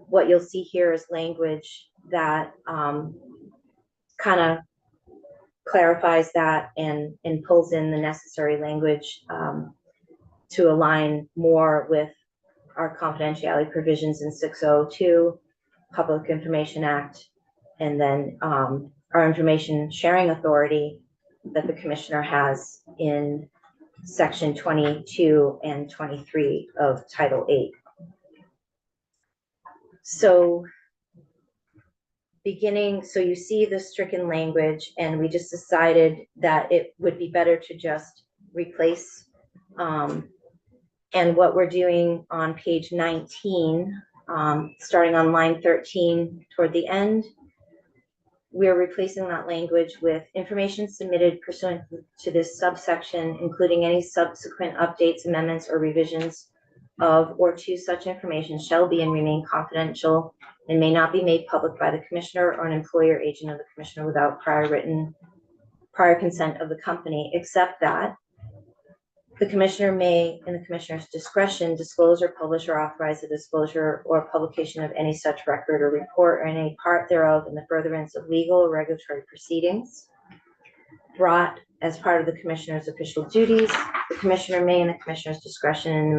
what you'll see here is language that kind of clarifies that and pulls in the necessary language to align more with our confidentiality provisions in 602, Public Information Act, and then our information sharing authority that the commissioner has in section 22 and 23 of Title 8. So so you see the stricken language, and we just decided that it would be better to just replace. And what we're doing on page 19, starting on line 13 toward the end, we're replacing that language with information submitted pursuant to this subsection, including any subsequent updates, amendments, or revisions of or to such information shall be and remain confidential and may not be made public by the commissioner or an employee or agent of the commissioner without prior consent of the company, except that the commissioner may, in the commissioner's discretion, disclose or publish or authorize the disclosure or publication of any such record or report or any part thereof in the furtherance of legal or regulatory proceedings brought as part of the commissioner's official duties. The commissioner may, in the commissioner's discretion, in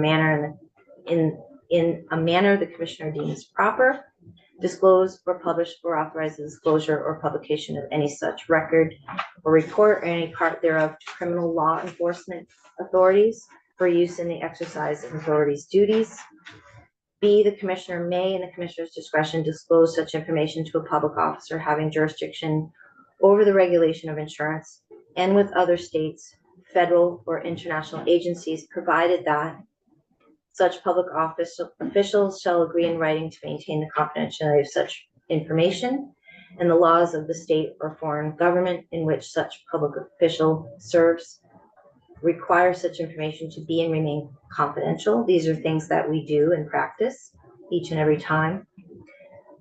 a manner the commissioner deems proper, disclose or publish or authorize the disclosure or publication of any such record or report or any part thereof to criminal law enforcement authorities for use in the exercise of authorities' duties. B, the commissioner may, in the commissioner's discretion, disclose such information to a public officer having jurisdiction over the regulation of insurance and with other states, federal, or international agencies, provided that such public officials shall agree in writing to maintain the confidentiality of such information and the laws of the state or foreign government in which such public official serves require such information to be and remain confidential. These are things that we do in practice each and every time.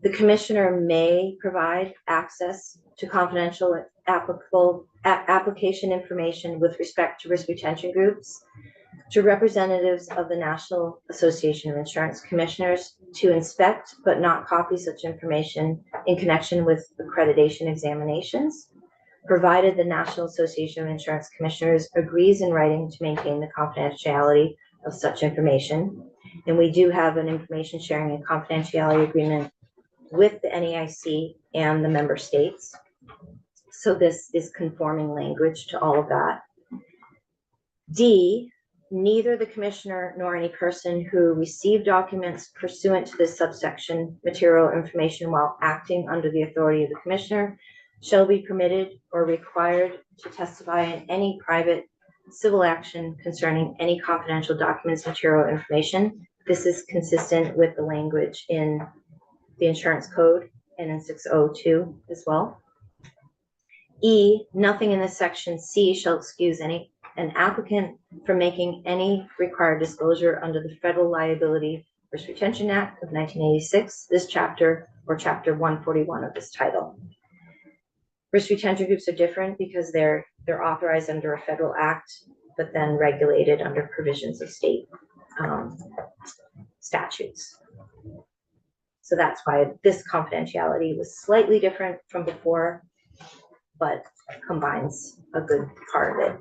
The commissioner may provide access to confidential application information with respect to risk retention groups, to representatives of the National Association of Insurance Commissioners to inspect but not copy such information in connection with accreditation examinations, provided the National Association of Insurance Commissioners agrees in writing to maintain the confidentiality of such information. And we do have an information sharing and confidentiality agreement with the NAIC and the member states. So this is conforming language to all of that. D, neither the commissioner nor any person who received documents pursuant to this subsection material information while acting under the authority of the commissioner shall be permitted or required to testify in any private civil action concerning any confidential documents, material, information. This is consistent with the language in the insurance code and in 602 as well. E, nothing in this section C shall excuse an applicant from making any required disclosure under the Federal Liability Risk Retention Act of 1986, this chapter or chapter 141 of this title. Risk retention groups are different because they're authorized under a federal act, but then regulated under provisions of state statutes. So that's why this confidentiality was slightly different from before, but combines a good part of it.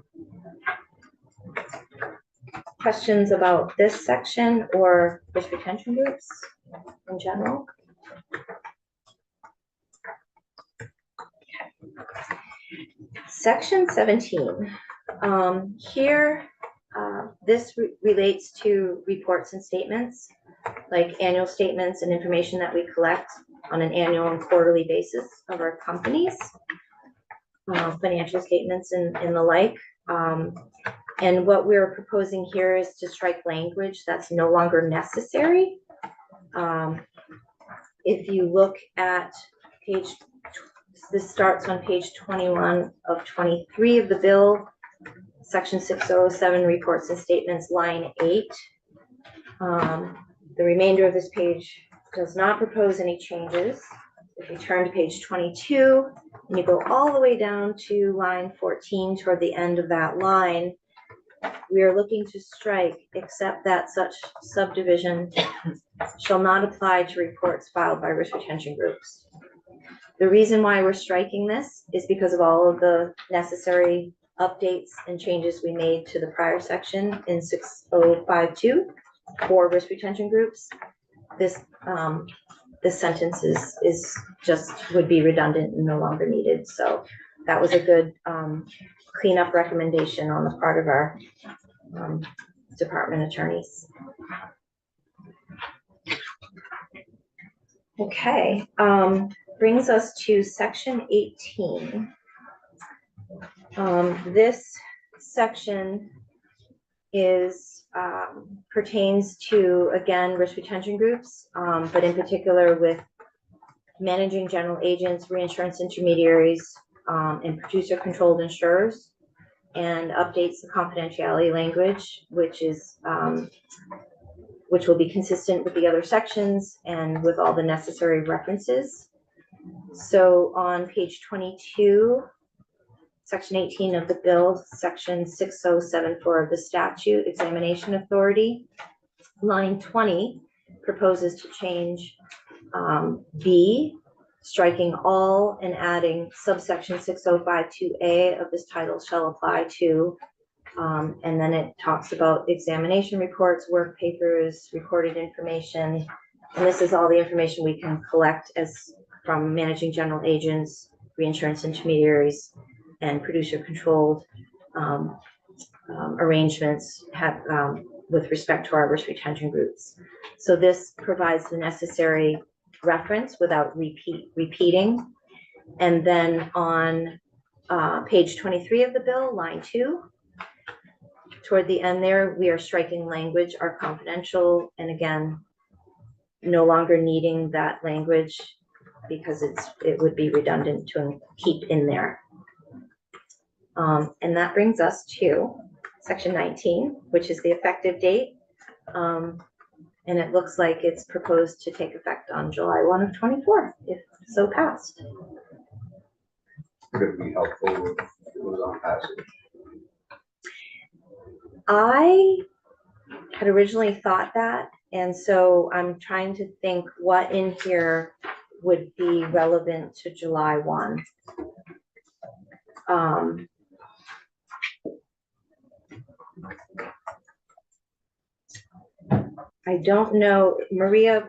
Questions about this section or risk retention groups in general? Section 17. Here, this relates to reports and statements, like annual statements and information that we collect on an annual and quarterly basis of our companies, financial statements and the like. And what we're proposing here is to strike language that's no longer necessary. If you look at this starts on page 21 of 23 of the bill. section 607, reports and statements, line 8. The remainder of this page does not propose any changes. If you turn to page 22, and you go all the way down to line 14, toward the end of that line, we are looking to strike, except that such subdivision shall not apply to reports filed by risk retention groups. The reason why we're striking this is because of all of the necessary updates and changes we made to the prior section in 6052 for risk retention groups. This sentence is just would be redundant and no longer needed. So that was a good cleanup recommendation on the part of our department attorneys. Okay, brings us to section 18. This section is pertains to, again, risk retention groups, but in particular with managing general agents, reinsurance intermediaries, and producer controlled insurers, and updates the confidentiality language, which is which will be consistent with the other sections and with all the necessary references. So on page 22, section 18 of the bill, section 6074 of the statute, examination authority, line 20 proposes to change B, striking all and adding subsection 6052A of this title shall apply to, and then it talks about examination reports, work papers, recorded information. And this is all the information we can collect as from managing general agents, reinsurance intermediaries, and producer controlled arrangements have with respect to our risk retention groups. So this provides the necessary reference without repeating. And then on page 23 of the bill, line 2, toward the end there, we are striking language are confidential, and again, no longer needing that language because it would be redundant to keep in there. And that brings us to section 19, which is the effective date. And it looks like it's proposed to take effect on July 1 of 24, if so passed. Could it be helpful if it was on passage? I had originally thought that, and so I'm trying to think what in here would be relevant to July 1. I don't know, Maria,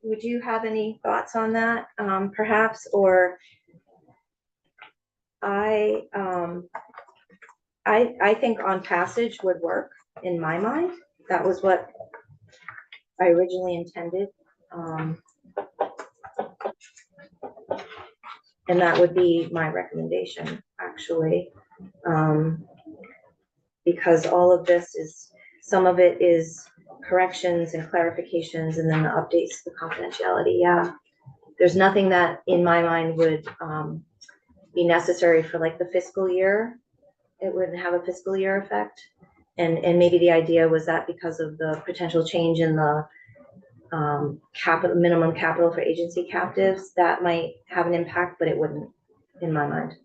would you have any thoughts on that, perhaps? Or I think on passage would work in my mind. That was what I originally intended. And that would be my recommendation, actually. Because all of this is, some of it is corrections and clarifications, and then the updates to the confidentiality. Yeah, there's nothing that in my mind would be necessary for like the fiscal year. It wouldn't have a fiscal year effect. And maybe the idea was that because of the potential change in the capital, minimum capital for agency captives, that might have an impact, but it wouldn't in my mind.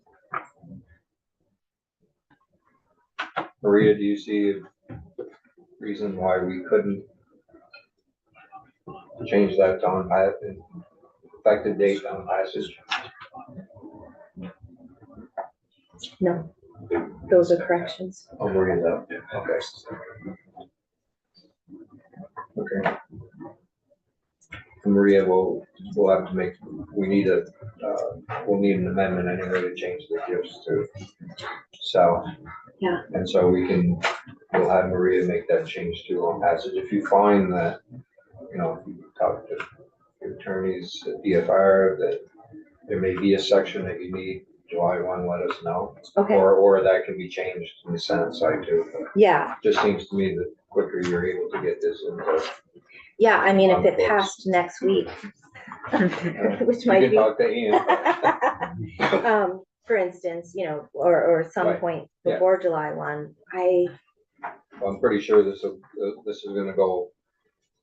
Maria, do you see a reason why we couldn't change that on effective date on passage? No, those are corrections. Oh, Maria's up. Okay. Okay. Maria, we'll have to make, we'll need an amendment anyway to change the gifts to South. Yeah. And so we'll have Maria make that change too on passage. If you find that, you know, if you talk to your attorneys at DFR that there may be a section that you need July 1, let us know. Okay. Or that can be changed in the Senate side too. Yeah. Just seems to me that quicker you're able to get this into. Yeah, I mean, if it passed next week, which might You can be. talk to Ian. for instance, or some Right, point yeah. before July 1, I'm pretty sure this is gonna go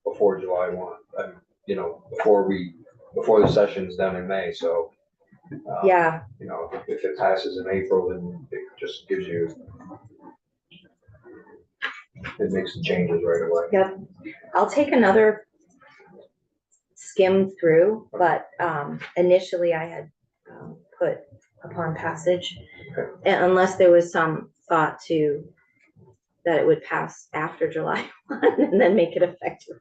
before July 1, before the session's done in May, so. yeah, If it passes in April, then it just gives you, it makes the changes right away. yep. I'll take another skim through, but initially I had put upon passage. Okay. And unless there was some thought to that it would pass after July 1 and then make it effective.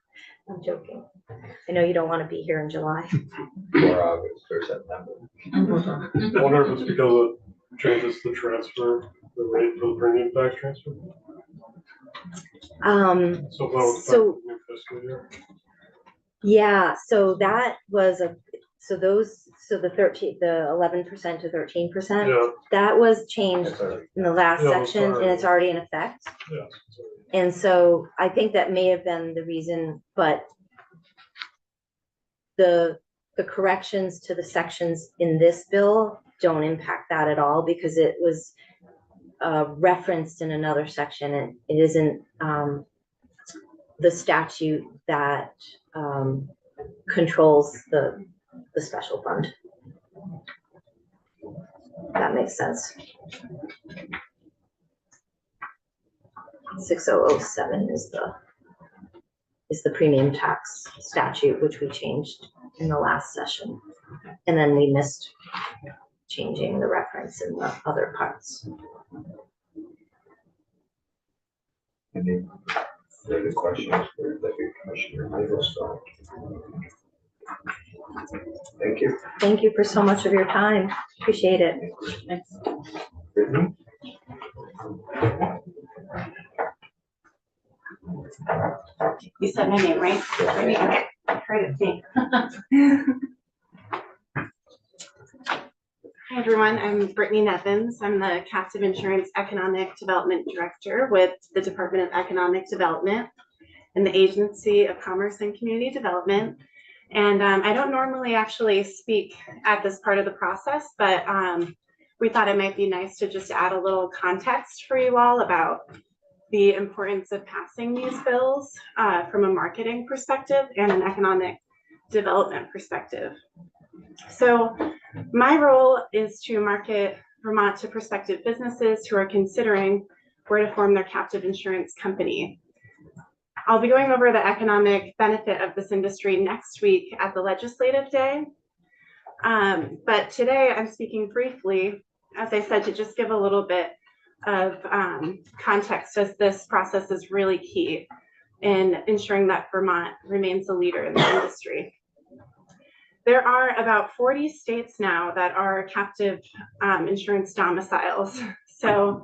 I'm joking. I know you don't want to be here in July. Or August or September. I wonder if it's because it changes the transfer, the rate for the premium tax transfer. So that would affect So- the new fiscal year. Yeah, so that was so the 11% to 13%, Yeah, that was changed That's already- in the last Yeah, that's section and it's already in effect. yes. And so I think that may have been the reason, but the corrections to the sections in this bill don't impact that at all because it was referenced in another section and it isn't the statute that controls the special fund. That makes sense. 6007 is the premium tax statute, which we changed in the last session. And then we missed changing the reference in the other parts. Any further questions for Deputy Commissioner Middlestone? Thank you. Thank you for so much of your time. Appreciate it. Brittany? You said my name, right? I heard it think. Hi, everyone. I'm Brittany Nevins. I'm the Captive Insurance Economic Development Director with the Department of Economic Development and the Agency of Commerce and Community Development. And I don't normally actually speak at this part of the process, but we thought it might be nice to just add a little context for you all about the importance of passing these bills from a marketing perspective and an economic development perspective. So my role is to market Vermont to prospective businesses who are considering where to form their captive insurance company. I'll be going over the economic benefit of this industry next week at the legislative day. But today I'm speaking briefly, as I said, to just give a little bit of context, as this process is really key in ensuring that Vermont remains a leader in the industry. There are about 40 states now that are captive insurance domiciles. So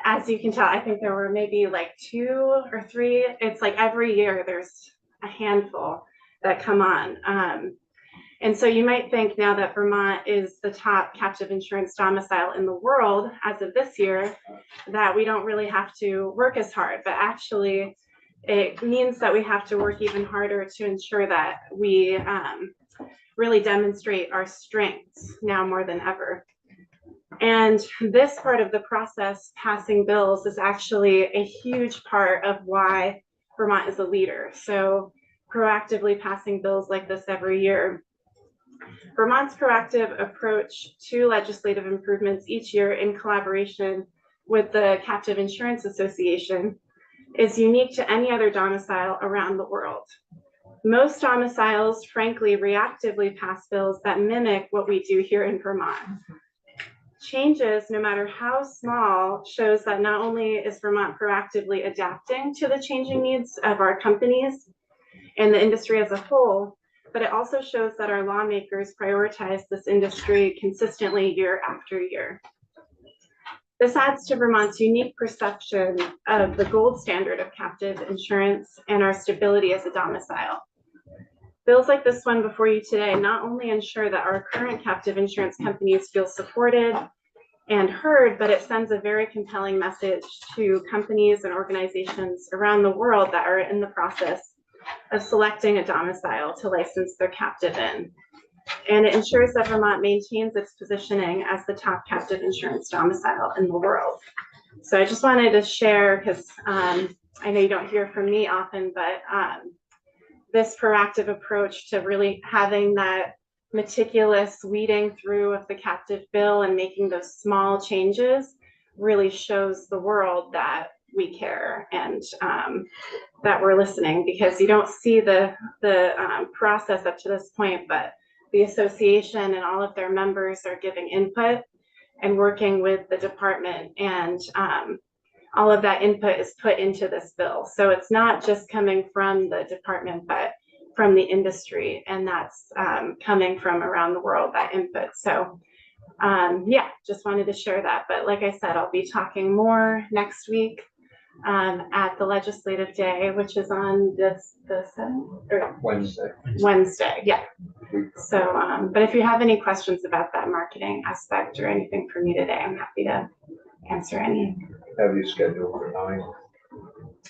as you can tell, I think there were maybe like 2 or 3. It's like every year there's a handful that come on. And so you might think now that Vermont is the top captive insurance domicile in the world as of this year, that we don't really have to work as hard, but actually it means that we have to work even harder to ensure that we really demonstrate our strengths now more than ever. And this part of the process, passing bills, is actually a huge part of why Vermont is a leader. So proactively passing bills like this every year. Vermont's proactive approach to legislative improvements each year in collaboration with the Captive Insurance Association is unique to any other domicile around the world. Most domiciles, frankly, reactively pass bills that mimic what we do here in Vermont. Changes, no matter how small, shows that not only is Vermont proactively adapting to the changing needs of our companies and the industry as a whole, but it also shows that our lawmakers prioritize this industry consistently year after year. This adds to Vermont's unique perception of the gold standard of captive insurance and our stability as a domicile. Bills like this one before you today not only ensure that our current captive insurance companies feel supported and heard, but it sends a very compelling message to companies and organizations around the world that are in the process of selecting a domicile to license their captive in. And it ensures that Vermont maintains its positioning as the top captive insurance domicile in the world. So I just wanted to share, because I know you don't hear from me often, but this proactive approach to really having that meticulous weeding through of the captive bill and making those small changes really shows the world that we care and that we're listening, because you don't see the process up to this point, but the association and all of their members are giving input and working with the department, and all of that input is put into this bill. So it's not just coming from the department, but from the industry, and that's coming from around the world, that input. So yeah, just wanted to share that. But like I said, I'll be talking more next week at the legislative day, which is on the 7th or Wednesday. Yeah. So, but if you have any questions about that marketing aspect or anything for me today, I'm happy to answer any. Have you scheduled for 9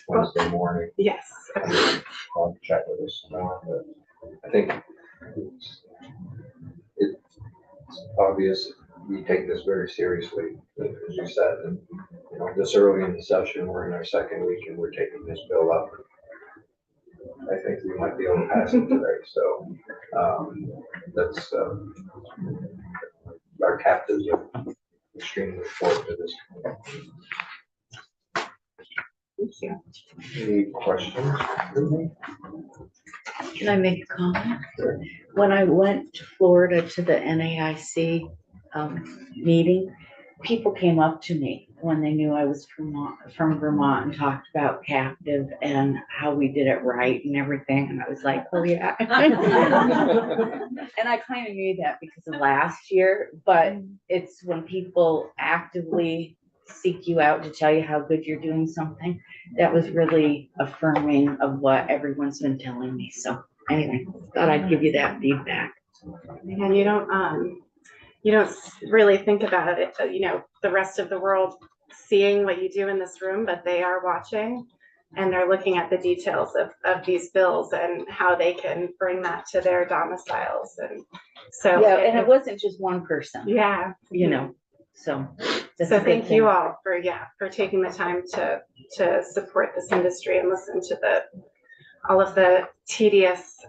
Wednesday morning? Yes. I'll check with us tomorrow, but I think it's obvious we take this very seriously, as you said, and you know, this early in the session, we're in our second week and we're taking this bill up. I think we might be able to pass it today, so that's our captives are extremely important to this. Thank you. Any questions for me? Can I make a comment? Sure. When I went to Florida to the NAIC meeting, people came up to me when they knew I was from Vermont and talked about captive and how we did it right and everything. And I was like, oh yeah. And I kind of knew that because of last year, but it's when people actively seek you out to tell you how good you're doing something, that was really affirming of what everyone's been telling me. So anyway, thought I'd give you that feedback. And you don't really think about it, you know, the rest of the world seeing what you do in this room, but they are watching and they're looking at the details of these bills and how they can bring that to their domiciles. And so Yeah, and it wasn't just one person. Yeah. You know, so. So thank you all for taking the time to support this industry and listen to all of the tedious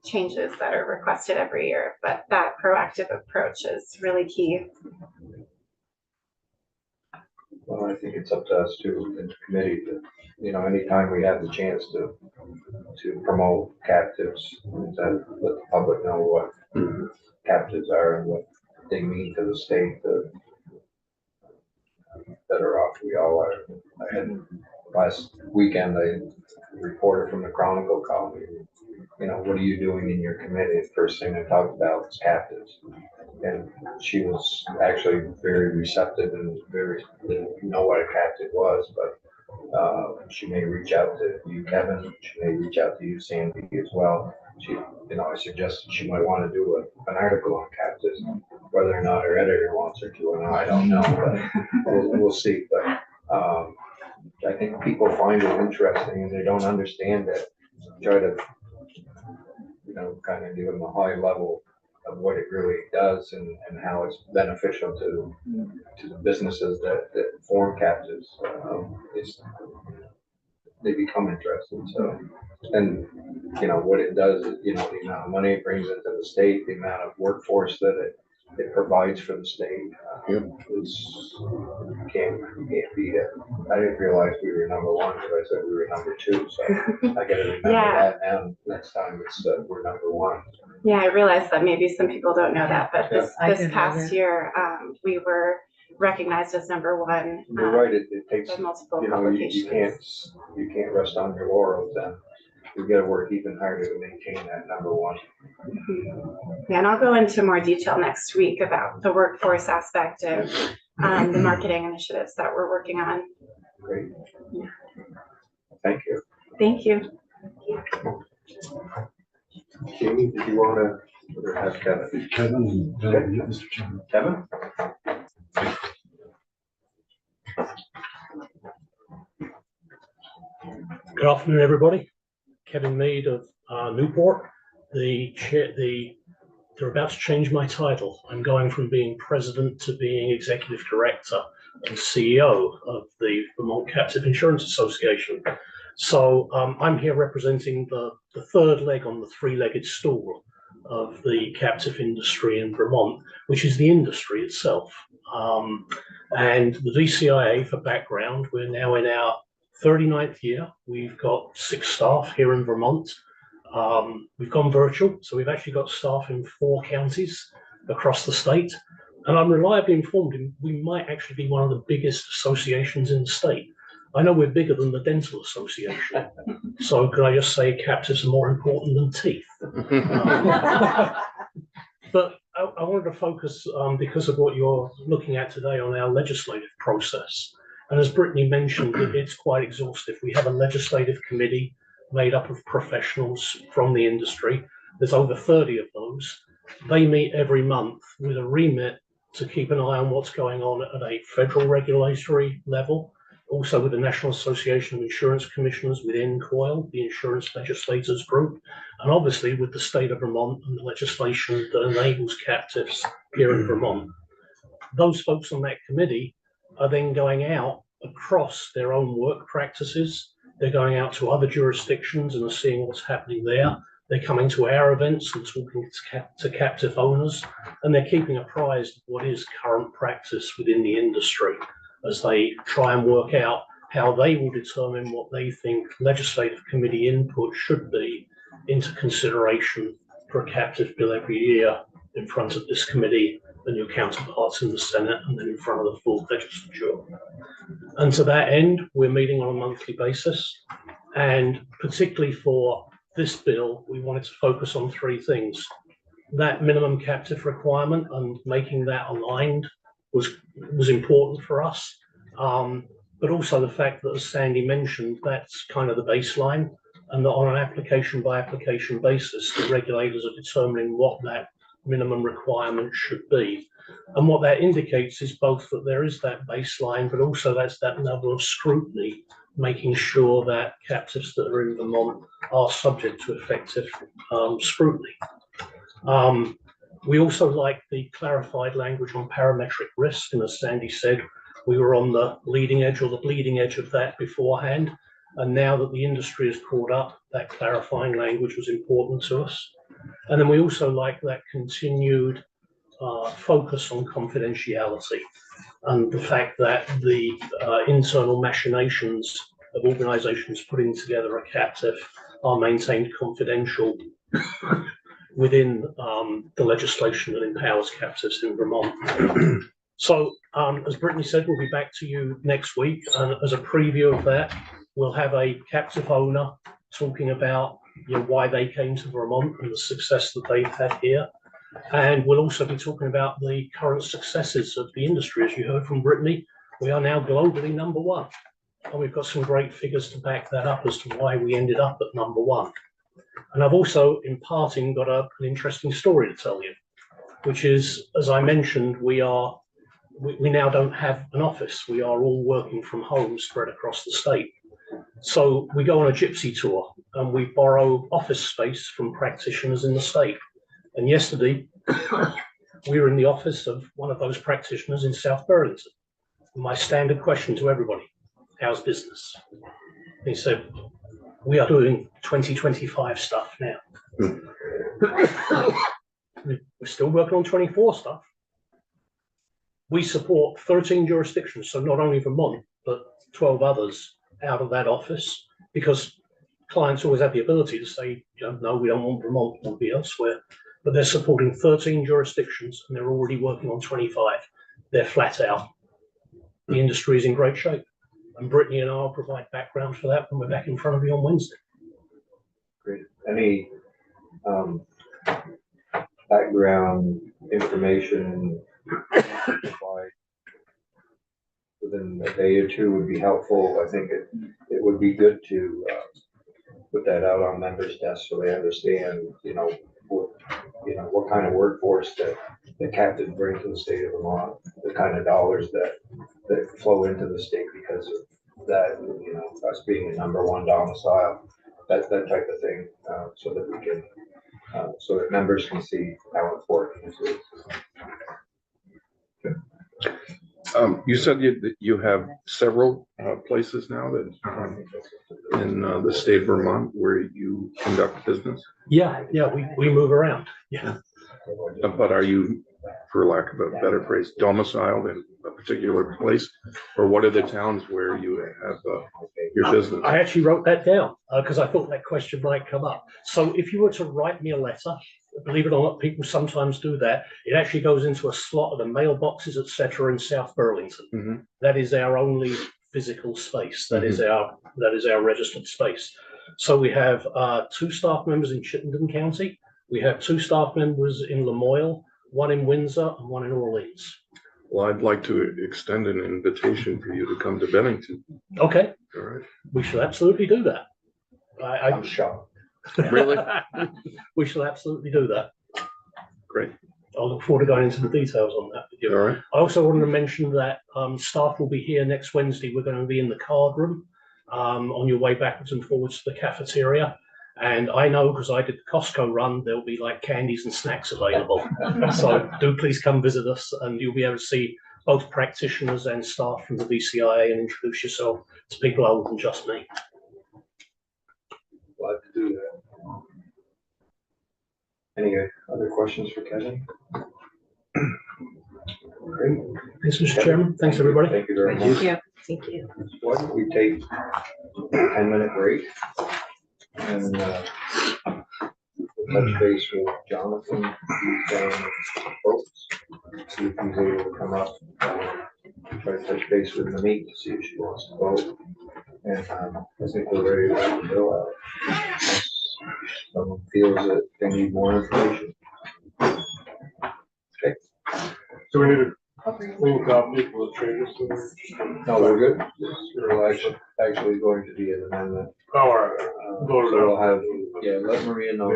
changes that are requested every year. But that proactive approach is really key. Well, I think it's up to us too, in the committee, to, you know, anytime we have the chance to promote captives, and to let the public know what captives are and what they mean to the state, the better off we all are. I had last weekend a reporter from the Chronicle called me, you know, what are you doing in your committee? The first thing I talked about was captives. And she was actually very receptive and didn't know what a captive was, but she may reach out to you, Kevin. She may reach out to you, Sandy, as well. She, you know, I suggested she might want to do an article on captives. Whether or not her editor wants her to or not, I don't know, but we'll see. But I think people find it interesting and they don't understand it. Try to, you know, kind of give them a high level of what it really does and how it's beneficial to the businesses that form captives. They become interested. So, and you know what it does, you know, the amount of money it brings into the state, the amount of workforce that it provides for the state, is you can't beat it. I didn't realize we were number one, but I said we were number two, so I got to remember that now. Next time it's we're number one. Yeah, I realize that maybe some people don't know that, but this past year, we were recognized as number one. You're right. It takes, by multiple you know, publications. you can't rest on your laurels, and you got to work even harder to maintain that number one. Yeah, and I'll go into more detail next week about the workforce aspect of the marketing initiatives that we're working on. Great. Yeah. Thank you. Thank you. Jamie, did you want to ask Kevin? Kevin, Mr. Chairman. Kevin? Good afternoon, everybody. Kevin Mead of Newport, the they're about to change my title. I'm going from being president to being executive director and CEO of the Vermont Captive Insurance Association. So I'm here representing the third leg on the three-legged stool of the captive industry in Vermont, which is the industry itself. And the VCIA, for background, we're now in our 39th year. We've got 6 staff here in Vermont. We've gone virtual, so we've actually got staff in 4 counties across the state. And I'm reliably informed we might actually be one of the biggest associations in the state. I know we're bigger than the Dental Association. So can I just say captives are more important than teeth? But I wanted to focus, because of what you're looking at today, on our legislative process. And as Brittany mentioned, it's quite exhaustive. We have a legislative committee made up of professionals from the industry. There's over 30 of those. They meet every month with a remit to keep an eye on what's going on at a federal regulatory level, also with the National Association of Insurance Commissioners within COIL, the Insurance Legislators Group, and obviously with the state of Vermont and the legislation that enables captives here in Vermont. Those folks on that committee are then going out across their own work practices. They're going out to other jurisdictions and are seeing what's happening there. They're coming to our events and talking to captive owners, and they're keeping apprised of what is current practice within the industry as they try and work out how they will determine what they think legislative committee input should be into consideration for a captive bill every year in front of this committee and your counterparts in the Senate and then in front of the full legislature. And to that end, we're meeting on a monthly basis. And particularly for this bill, we wanted to focus on 3 things. That minimum captive requirement and making that aligned was important for us. But also the fact that, as Sandy mentioned, that's kind of the baseline, and that on an application by application basis, the regulators are determining what that minimum requirement should be. And what that indicates is both that there is that baseline, but also that's that level of scrutiny, making sure that captives that are in Vermont are subject to effective scrutiny. We also like the clarified language on parametric risk, and as Sandy said, we were on the leading edge or the bleeding edge of that beforehand, and now that the industry is caught up, that clarifying language was important to us. And then we also like that continued focus on confidentiality and the fact that the internal machinations of organizations putting together a captive are maintained confidential within the legislation that empowers captives in Vermont. So, as Brittany said, we'll be back to you next week. And as a preview of that, we'll have a captive owner talking about why they came to Vermont and the success that they've had here. And we'll also be talking about the current successes of the industry. As you heard from Brittany, we are now globally #1. And we've got some great figures to back that up as to why we ended up at #1. And I've also, in parting, got an interesting story to tell you, which is, as I mentioned, we now don't have an office. We are all working from home spread across the state. So we go on a gypsy tour and we borrow office space from practitioners in the state. And yesterday, we were in the office of one of those practitioners in South Burlington. And my standard question to everybody, how's business? And he said, we are doing 2025 stuff now. We're still working on 24 stuff. We support 13 jurisdictions, so not only Vermont, but 12 others out of that office, because clients always have the ability to say, no, we don't want Vermont, we want to be elsewhere. But they're supporting 13 jurisdictions and they're already working on 25. They're flat out. The industry is in great shape. And Brittany and I will provide background for that when we're back in front of you on Wednesday. Great. Any background information within a day or 2 would be helpful. I think it would be good to put that out on members' desks so they understand, what kind of workforce that the captain brings to the state of Vermont, the kind of dollars that flow into the state because of that, us being a #1 domicile, that type of thing, so that we can so that members can see how important this is. You said that you have several places now that in the state of Vermont where you conduct business. Yeah, we move around. Yeah. But are you, for lack of a better phrase, domiciled in a particular place? Or what are the towns where you have your business? I actually wrote that down because I thought that question might come up. So if you were to write me a letter, believe it or not, people sometimes do that. It actually goes into a slot of the mailboxes, etc., in South Burlington. Mhm. That is our only physical space. That is our registered space. So we have 2 staff members in Chittenden County. We have 2 staff members in Lamoille, 1 in Windsor, and 1 in Orleans. Well, I'd like to extend an invitation for you to come to Bennington. Okay, All right. we should absolutely do that. I'm shocked. Really? We shall absolutely do that. Great. I'll look forward to going into the details on that with you. All right. I also wanted to mention that staff will be here next Wednesday. We're going to be in the card room on your way backwards and forwards to the cafeteria. And I know because I did the Costco run, there'll be like candies and snacks available. So do please come visit us and you'll be able to see both practitioners and staff from the VCIA and introduce yourself to people other than just me. Glad to do that. Any other questions for Kevin? Great. Thanks, Mr. Chairman. Thanks, everybody. Thank you very much. Thank you. Why don't we take a 10-minute break and touch base with Jonathan, who's down folks, see if he's able to come up, try to touch base with Monique to see if she wants to vote. And I think we're ready to let the bill out. Unless someone feels that they need more information. Okay. So we need a clean copy for the changes. No, we're good. We're actually going to be an amendment. Oh, all right. So we'll have, yeah, let Maria know.